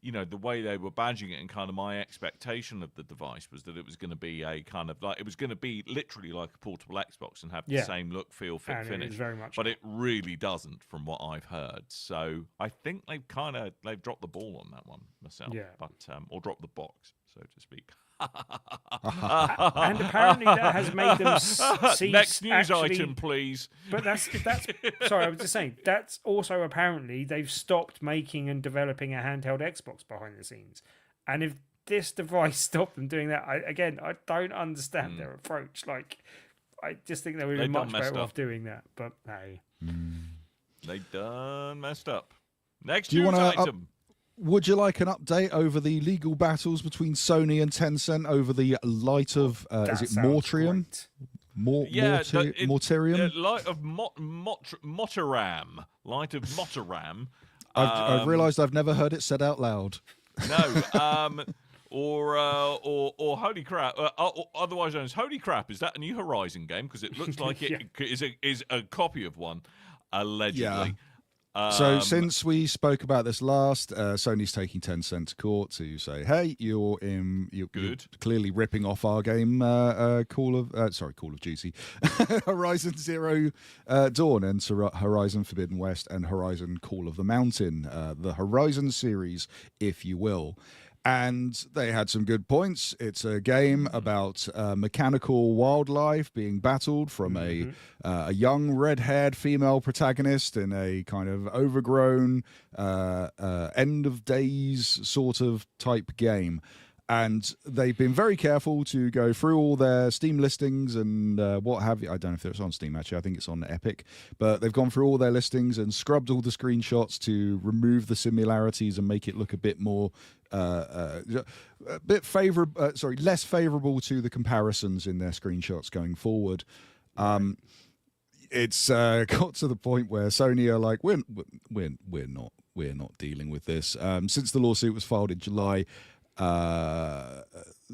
The way they were badging it, and kind of my expectation of the device was that it was going to be a kind of like, it was going to be literally like a portable Xbox and have the same look, feel, fit, finish. Very much, but it really doesn't, from what I've heard. So I think they've dropped the ball on that one myself. Yeah. But or dropped the box, so to speak. And apparently that has made them cease. Next news item, please. But that's sorry, I was just saying that's also apparently they've stopped making and developing a handheld Xbox behind the scenes. And if this device stopped them doing that, I don't understand their approach. Like, I just think they would be much better off doing that. But hey, they done messed up. Next Do you news want to item. Would you like an update over the legal battles between Sony and Tencent over the Light of is it Mortrium? Mortarium? Light of Motoram. Light of Motoram. I've realised I've never heard it said out loud. No. Or Holy Crap. Otherwise known as Holy Crap. Is that a new Horizon game? Because it looks like it is a copy of one, allegedly. Yeah. So since we spoke about this last, Sony's taking Tencent to court to say, "Hey, you're clearly ripping off our game, Call of Duty, Horizon Zero Dawn, and Horizon Forbidden West, and Horizon Call of the Mountain, the Horizon series, if you will." And they had some good points. It's a game about mechanical wildlife being battled from a young red-haired female protagonist in a kind of overgrown end of days sort of type game. And they've been very careful to go through all their Steam listings and what have you. I don't know if it's on Steam, actually. I think it's on Epic. But they've gone through all their listings and scrubbed all the screenshots to remove the similarities and make it look a bit more, less favorable to the comparisons in their screenshots going forward. It's got to the point where Sony are like, we're not dealing with this. Since the lawsuit was filed in July,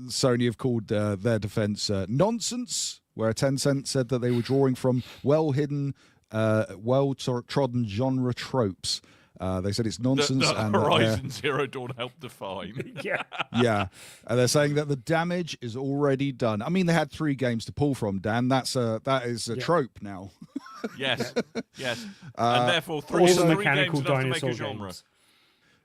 Sony have called their defense nonsense, where Tencent said that they were drawing from well-hidden, well-trodden genre tropes. They said it's nonsense. And Horizon Zero Dawn helped define. Yeah. And they're saying that the damage is already done. I mean, they had 3 games to pull from, Dan. That is a trope now. Yes. And therefore, three mechanical games enough to make dinosaur a genre. games.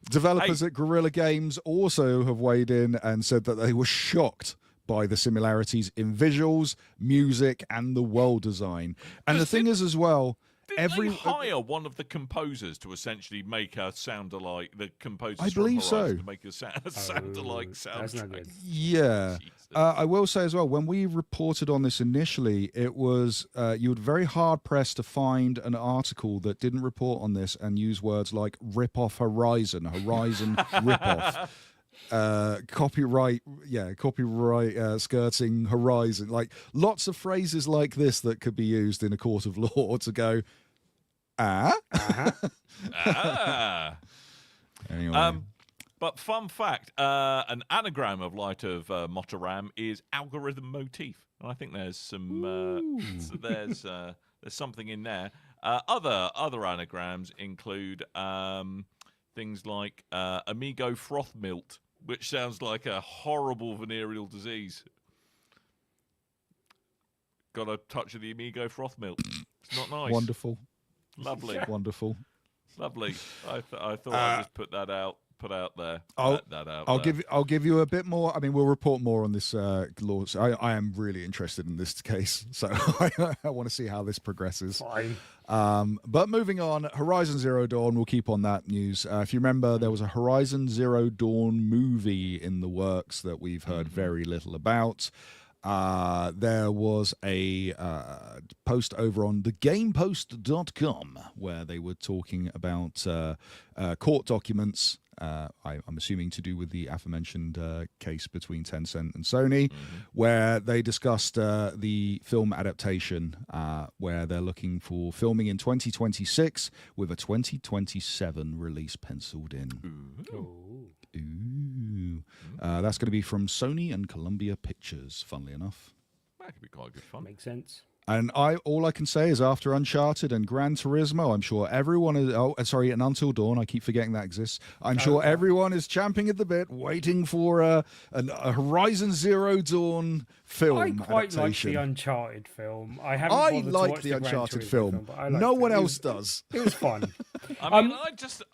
Developers at Guerrilla Games also have weighed in and said that they were shocked by the similarities in visuals, music, and the world design. And the thing is as well, Did they hire one of the composers to essentially make a sound-alike, the composers I from believe Horizon so. to make a sound-alike soundtrack? Yeah. I will say as well, when we reported on this initially, it was you were very hard-pressed to find an article that didn't report on this and use words like rip-off Horizon rip-off. Copyright skirting Horizon, like lots of phrases like this that could be used in a court of law to go Anyway. But fun fact, an anagram of Light of Motoram is algorithm motif, and I think there's some there's something in there. Other anagrams include things like Amigo froth milt, which sounds like a horrible venereal disease. Got a touch of the Amigo froth milt. It's not nice. Wonderful. Lovely. Wonderful. Lovely. I thought I'd just put that out. Put out there. I'll give you a bit more. I mean, we'll report more on this law. I am really interested in this case, so I want to see how this progresses. Fine. But moving on, Horizon Zero Dawn. We'll keep on that news. If you remember, there was a Horizon Zero Dawn movie in the works that we've heard very little about. There was a post over on thegamepost.com where they were talking about court documents, I'm assuming to do with the aforementioned case between Tencent and Sony, where they discussed the film adaptation, where they're looking for filming in 2026 with a 2027 release penciled in. That's going to be from Sony and Columbia Pictures, funnily enough. That could be quite good fun. Makes sense. And all I can say is after Uncharted and Gran Turismo, I'm sure everyone is... and Until Dawn, I keep forgetting that exists. I'm sure everyone is champing at the bit, waiting for a Horizon Zero Dawn film I quite adaptation. like the Uncharted film. I like the Uncharted film. but I liked No it. one else does. It was fun. I mean,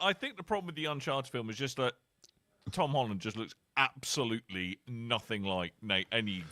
I think the problem with the Uncharted film is just that Tom Holland just looks absolutely nothing like any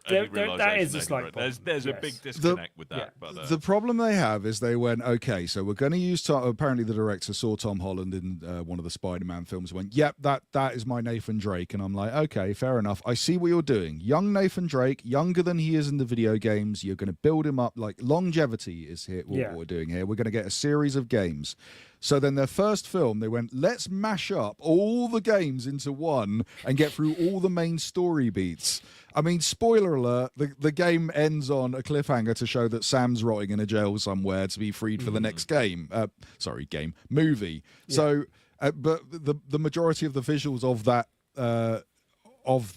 realization. That is a slight problem. There's a big disconnect with that. But, the problem they have is they went, okay, so we're going to use apparently the director saw Tom Holland in one of the Spider-Man films and went, yep, that is my Nathan Drake. And I'm like, okay, fair enough. I see what you're doing. Young Nathan Drake, younger than he is in the video games. You're going to build him up. Like longevity is here. What we're doing here. We're going to get a series of games. So then their first film, they went, let's mash up all the games into one and get through all the main story beats. I mean, spoiler alert, the game ends on a cliffhanger to show that Sam's rotting in a jail somewhere to be freed for the next movie. Yeah. So, but the majority of the visuals of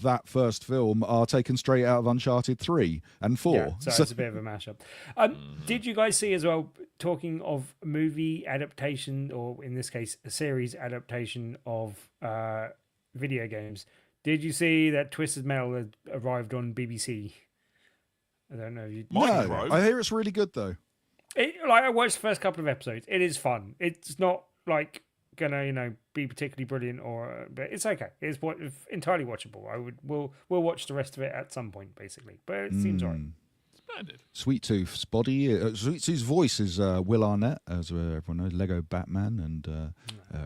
that first film are taken straight out of Uncharted 3 and 4. Yeah, so it's a bit of a mashup. Did you guys see as well, talking of movie adaptation, or in this case, a series adaptation of video games, did you see that Twisted Metal had arrived on BBC? I don't know if you... No, I hear it's really good, though. I watched the first couple of episodes. It is fun. It's not like gonna be particularly brilliant, but it's okay. It's entirely watchable. We'll watch the rest of it at some point, basically. But it seems alright. Splendid. Sweet Tooth's body, Sweet Tooth's voice is Will Arnett, as everyone knows, Lego Batman and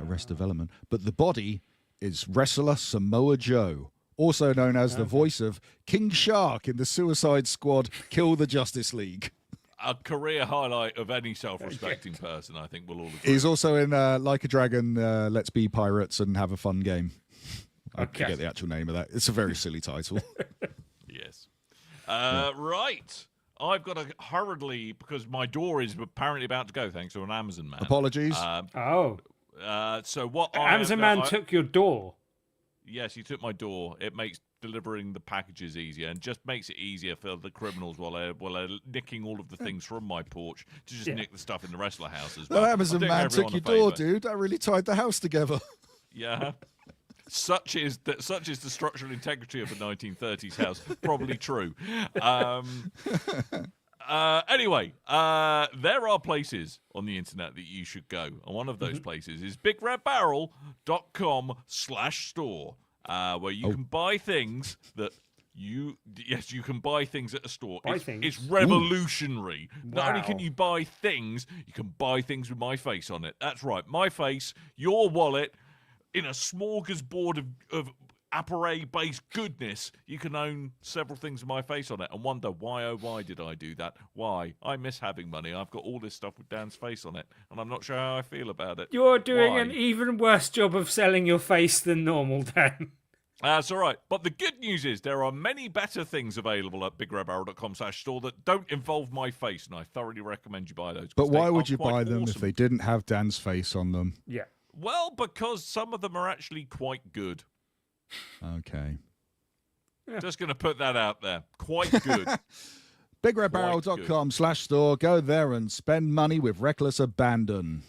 Arrested Development. But the body is wrestler Samoa Joe, also known as the voice of King Shark in the Suicide Squad Kill the Justice League. A career highlight of any self-respecting person, I think we'll all agree. He's also in Like a Dragon, Let's Be Pirates and Have a Fun Game. I forget the actual name of that. It's a very silly title. Yes. Right. I've got to hurriedly, because my door is apparently about to go, thanks to an Amazon man. Apologies. So what Amazon man took your door. Yes, he took my door. It makes delivering the packages easier and just makes it easier for the criminals while they're nicking all of the things from my porch to just nick the stuff in the wrestler house as well. The Amazon man took your door, dude. That really tied the house together. Yeah. Such is the structural integrity of a 1930s house. Probably true. Anyway, there are places on the internet that you should go. And one of those places is bigredbarrel.com/store, where you can buy things that you can buy things at a store. It's revolutionary. Wow. Not only can you buy things, you can buy things with my face on it. That's right. My face, your wallet, in a smorgasbord of apparat-based goodness, you can own several things with my face on it and wonder, why did I do that? Why? I miss having money. I've got all this stuff with Dan's face on it, and I'm not sure how I feel about it. You're doing an even worse job of selling your face than normal, Dan. That's all right. But the good news is there are many better things available at bigredbarrel.com/store that don't involve my face, and I thoroughly recommend you buy those. But why would you buy them if they didn't have Dan's face on them? Yeah. Well, because some of them are actually quite good. Okay. Just going to put that out there. Quite good. BigRedBarrel.com/store. Go there and spend money with reckless abandon.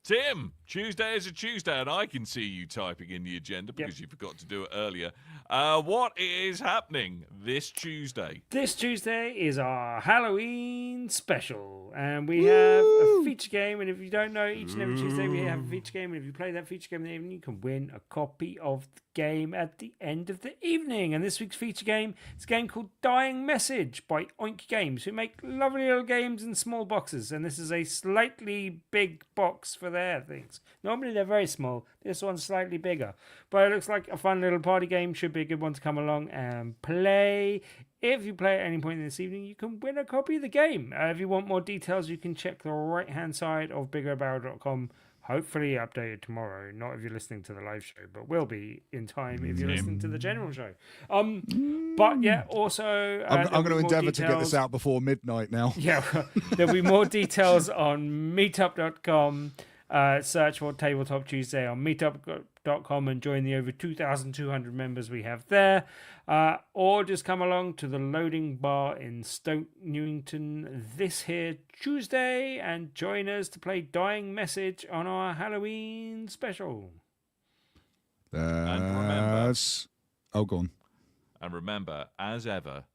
Tim, Tuesday is a Tuesday, and I can see you typing in the agenda because you forgot to do it earlier. What is happening this Tuesday? This Tuesday is our Halloween special, and we have a feature game. And if you don't know, each and every Tuesday we have a feature game, and if you play that feature game in the evening, you can win a copy of the game at the end of the evening. And this week's feature game is a game called Dying Message by Oink Games, who make lovely little games in small boxes. And this is a slightly big box for their things. Normally they're very small. This one's slightly bigger. But it looks like a fun little party game. Should be a good one to come along and play. If you play at any point this evening, you can win a copy of the game. If you want more details, you can check the right-hand side of bigredbarrel.com. Hopefully updated tomorrow. Not if you're listening to the live show, but will be in time if you're listening to the general show. But yeah, also... I'm going to endeavour to get this out before midnight now. Yeah, there'll be more details on meetup.com. Search for Tabletop Tuesday on meetup.com and join the over 2,200 members we have there. Or just come along to the Loading Bar in Stoke Newington this here Tuesday and join us to play Dying Message on our Halloween special. And remember, go on. And remember, as ever,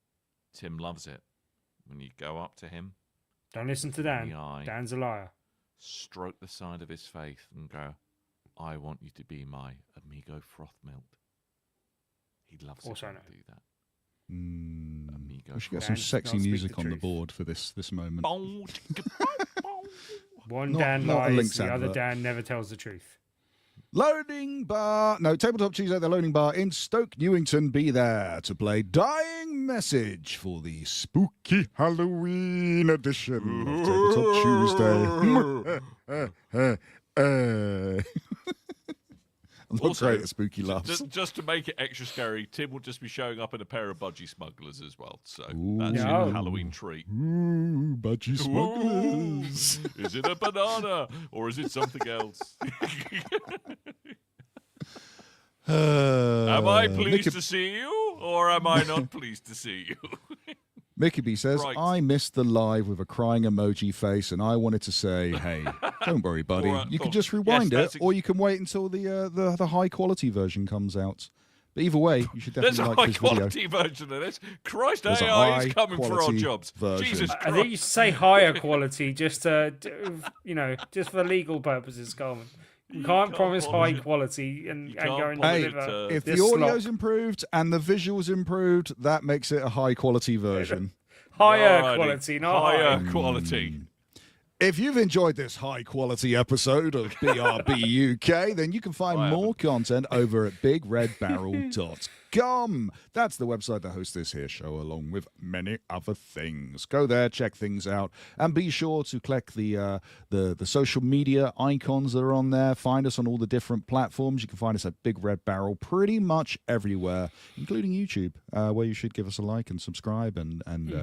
Tim loves it when you go up to him. Don't listen to Dan. Dan's a liar. Stroke the side of his face and go, I want you to be my amigo froth melt. He loves also it when you do that. Amigo. We should get some sexy music on the board for this moment. One Dan lies, the other Dan never tells the truth. Loading Bar. No, Tabletop Tuesday at the Loading Bar in Stoke Newington. Be there to play Dying Message for the spooky Halloween edition of Tabletop Tuesday. I'm not great at spooky laughs. Just to make it extra scary, Tim will just be showing up in a pair of budgie smugglers as well. So Ooh. That's your Halloween treat. Ooh, budgie smugglers. Ooh, is it a banana or is it something else? Am I pleased to see you or am I not pleased to see you? Mickey B says, right. I missed the live with a crying emoji face, and I wanted to say, hey, don't worry, buddy. You can just rewind it, or you can wait until the high-quality version comes out. But either way, you should definitely like this video. There's a high-quality version of this. Christ, AI is coming for our jobs. Jesus Christ. I think you should say higher quality just to, just for legal purposes, Coleman. You can't promise polish high it. quality and You go can't and polish deliver. it, If the this audio's slop. improved and the visuals improved, that makes it a high quality version. Higher Alrighty. quality, not higher high. quality. If you've enjoyed this high quality episode of BRB UK, then you can find I more content over at bigredbarrel.com. That's the website that hosts this here show, along with many other things. Go there, check things out, and be sure to click the social media icons that are on there. Find us on all the different platforms. You can find us at Big Red Barrel pretty much everywhere, including YouTube, where you should give us a like and subscribe and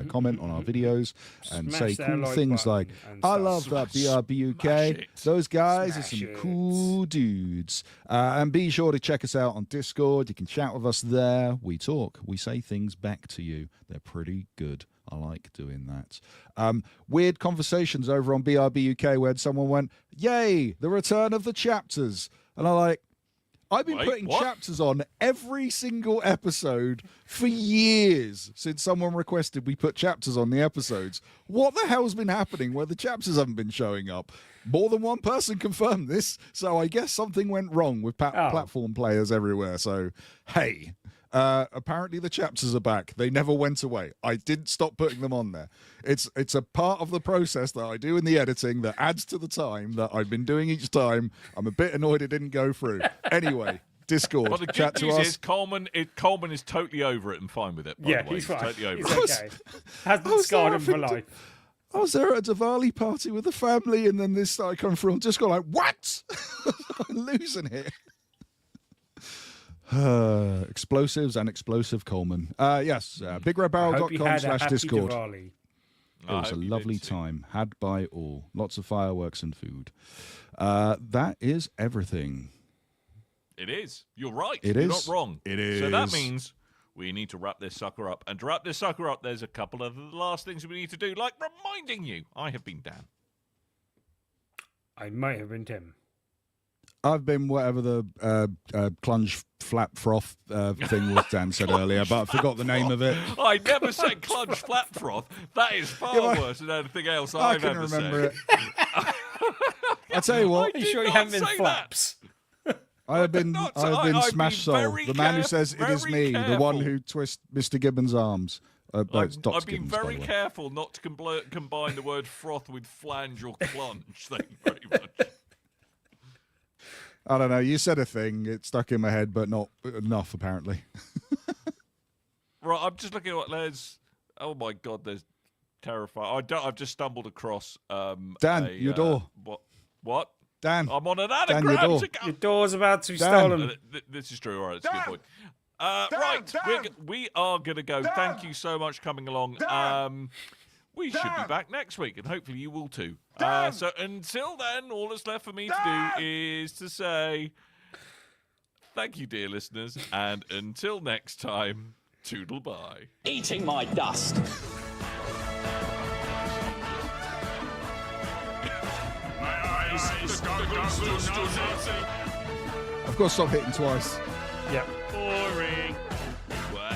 comment on our videos and Smash say that cool like things like, button and I stuff. love that BRB UK. it. Those guys are Smash some it. cool dudes. And be sure to check us out on Discord. You can chat with us there. We talk. We say things back to you. They're pretty good. I like doing that. Weird conversations over on BRB UK where someone went, yay, the return of the chapters. And I'm like, I've been Wait, putting what? chapters on every single episode for years since someone requested we put chapters on the episodes. What the hell's been happening where the chapters haven't been showing up? More than one person confirmed this, so I guess something went wrong with platform players everywhere. So, hey, apparently the chapters are back. They never went away. I didn't stop putting them on there. It's a part of the process that I do in the editing that adds to the time that I've been doing each time. I'm a bit annoyed it didn't go through. Anyway, Discord, But the chat good to news us. is Coleman is totally over it and fine with it. By Yeah, the way. he's fine. Totally over He's it. okay. Hasn't was scarred there him for having life. I was there at a Diwali party with the family, and then this started coming through. I'm just going like, what? I'm losing it. Explosives and explosive Coleman. Yes, Hope you had a bigredbarrel.com/Discord. happy Diwali. It was a lovely time, had by all. Lots of fireworks and food. That is everything. It is. You're right. It You're is. not wrong. It So that is. means we need to wrap this sucker up. And to wrap this sucker up, there's a couple of last things we need to do, like reminding you. I have been Dan. I might have been Tim. I've been whatever the clunge flap froth thing was Dan said earlier, but I forgot the name of it. I never said clunge flat froth. That is far Yeah, worse than anything else I I've can ever remember said. it. I tell you what, Are you sure you not haven't been say flaps? I have been not- I've been I've Smash been Soul, very the man who says it is very me, the one careful. who twists Mr. Gibbons' arms. It's Dr. I've been Gibbons, by very the way. careful not to combine the word froth with flange or clunge. Thank you very much. I don't know. You said a thing. It stuck in my head, but not enough, apparently. Right, I'm just looking at what there's. Oh my God, there's terrifying. I've just stumbled across. Dan, your door. What? Dan, I'm on an Dan, your anagram. door. to go- Your door's about to be Dan. stolen. This is true. All right, that's a good point. Right, we are going to go. Thank you so much for coming along. We should be back next week, and hopefully you will too. So until then, all that's left for me to do is to say thank you, dear listeners, and until next time, toodle bye. Eating my dust. I've got to stop hitting twice. Yeah. Boring. What?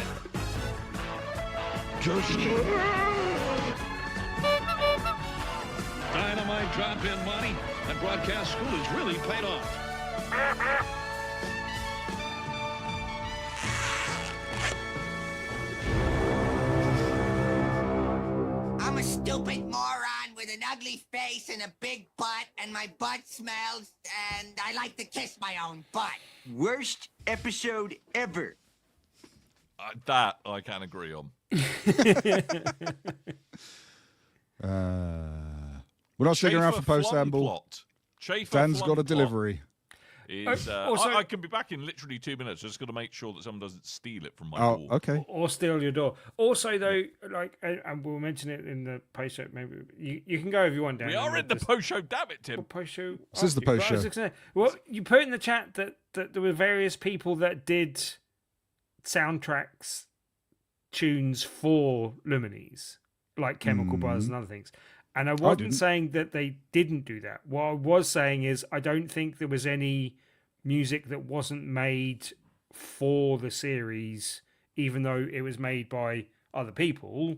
Dynamite drop-in money and broadcast school has really paid off. I'm a stupid moron with an ugly face and a big butt, and my butt smells, and I like to kiss my own butt. Worst episode ever. That I can agree on. We're not sticking around for Schaefer post Flung amble. Plot. Schaefer Dan's Flung got a Plot delivery. Is, also- I can be back in literally 2 minutes. Just got to make sure that someone doesn't steal it from my Oh, door. okay. Or steal your door. Also, though, like, and we'll mention it in the post show. Maybe you can go if you want. Dan, We are in the post show, damn it, Tim. post show. This is the post show. Well, you put in the chat that there were various people that did soundtracks, tunes for Lumines, like Chemical Brothers and other things. And I wasn't didn't. saying that they didn't do that. What I was saying is I don't think there was any music that wasn't made for the series, even though it was made by other people.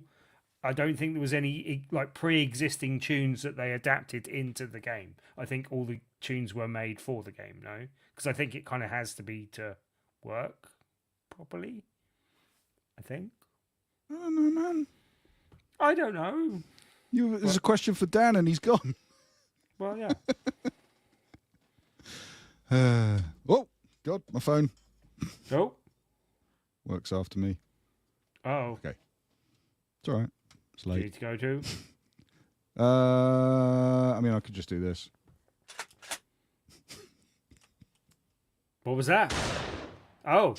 I don't think there was any like pre-existing tunes that they adapted into the game. I think all the tunes were made for the game. No, because I think it kind of has to be to work properly. I think. I don't know, man. I don't know. There's a question for Dan, and he's gone. Well, yeah. Oh, God, my phone Oh. works after me. Oh. Okay. It's all right. It's Do you need late. to go to? I mean, I could just do this. What was that? Oh,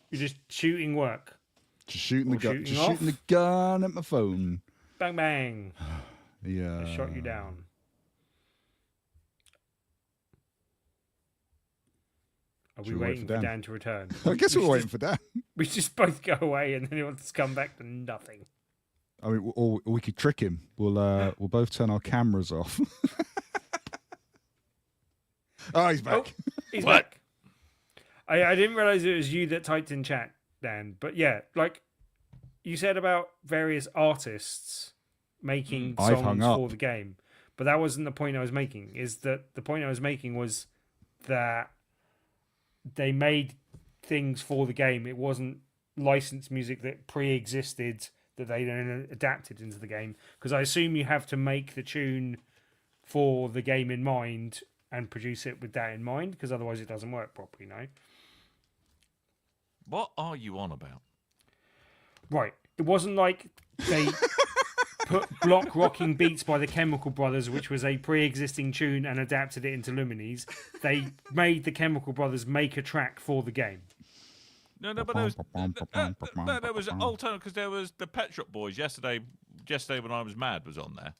you're just shooting work. Just shooting the Or gun. shooting Just off? shooting the gun at my phone. Bang bang. Yeah. I shot you down. Are we Should we wait waiting for for Dan? Dan to return? I guess we're waiting for Dan. We just both go away and then he wants to come back to nothing. I mean, or we could trick him. We'll both turn our cameras off. Oh, he's back. Oh, he's back. I didn't realize it was you that typed in chat, Dan. But yeah, like you said about various artists making I've hung songs up. for the game. But that wasn't the point I was making. Is that the point I was making was that they made things for the game. It wasn't licensed music that pre-existed that they then adapted into the game. Because I assume you have to make the tune for the game in mind and produce it with that in mind, because otherwise it doesn't work properly, no? What are you on about? Right. It wasn't like they put Block Rocking Beats by the Chemical Brothers, which was a pre-existing tune, and adapted it into Lumines. They made the Chemical Brothers make a track for the game. No, but there was alternative, because there was the Pet Shop Boys yesterday when I was mad was on there.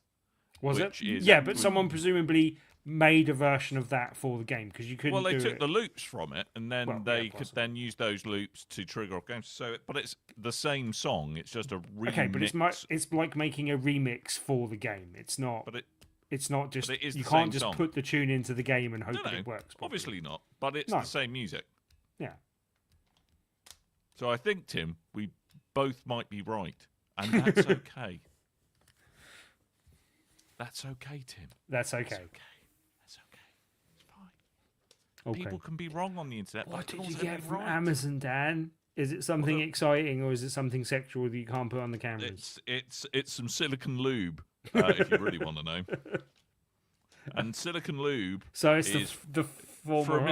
Was Which it? is- Yeah, but someone presumably made a version of that for the game, because you couldn't Well, they do took it. the loops from it, and then Well, they yeah, could possibly. then use those loops to trigger off games. So, but it's the same song. It's just a remix. Okay, but it's like making a remix for the game. It's not. But It's not just. but it is You the can't same just song. put the tune into the game and hope no, that it works. properly. obviously not. But it's No. the same music. Yeah. So I think, Tim, we both might be right, and that's okay. That's okay, Tim. That's okay. That's okay. That's okay. It's fine. Okay. People can be wrong on the internet. but What they did can you also get be from right. Amazon, Dan? Is it something Well, exciting, or is it something sexual that you can't put on the cameras? It's some silicon lube, if you really want to know. And silicon lube. So it's is the former. for a the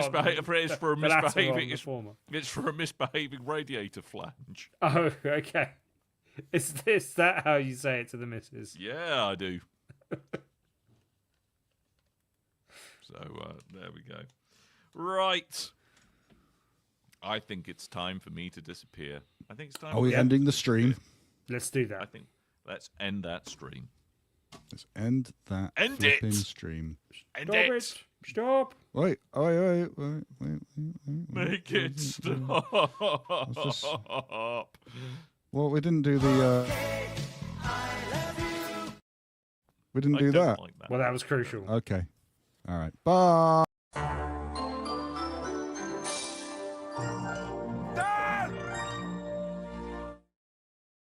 latter misbehaving. on the former. It's for a misbehaving radiator flange. Oh, okay. Is that how you say it to the missus? Yeah, I do. So there we go. Right. I think it's time for me to disappear. I think it's time. Are we ending the stream? Let's do I that. think let's end that stream. Let's end that End flipping it! stream. End Stop it. it! Stop! Wait. Make it stop. Well, we didn't do the. We didn't I do don't that. like that. Well, that was crucial. Okay. All right. Bye.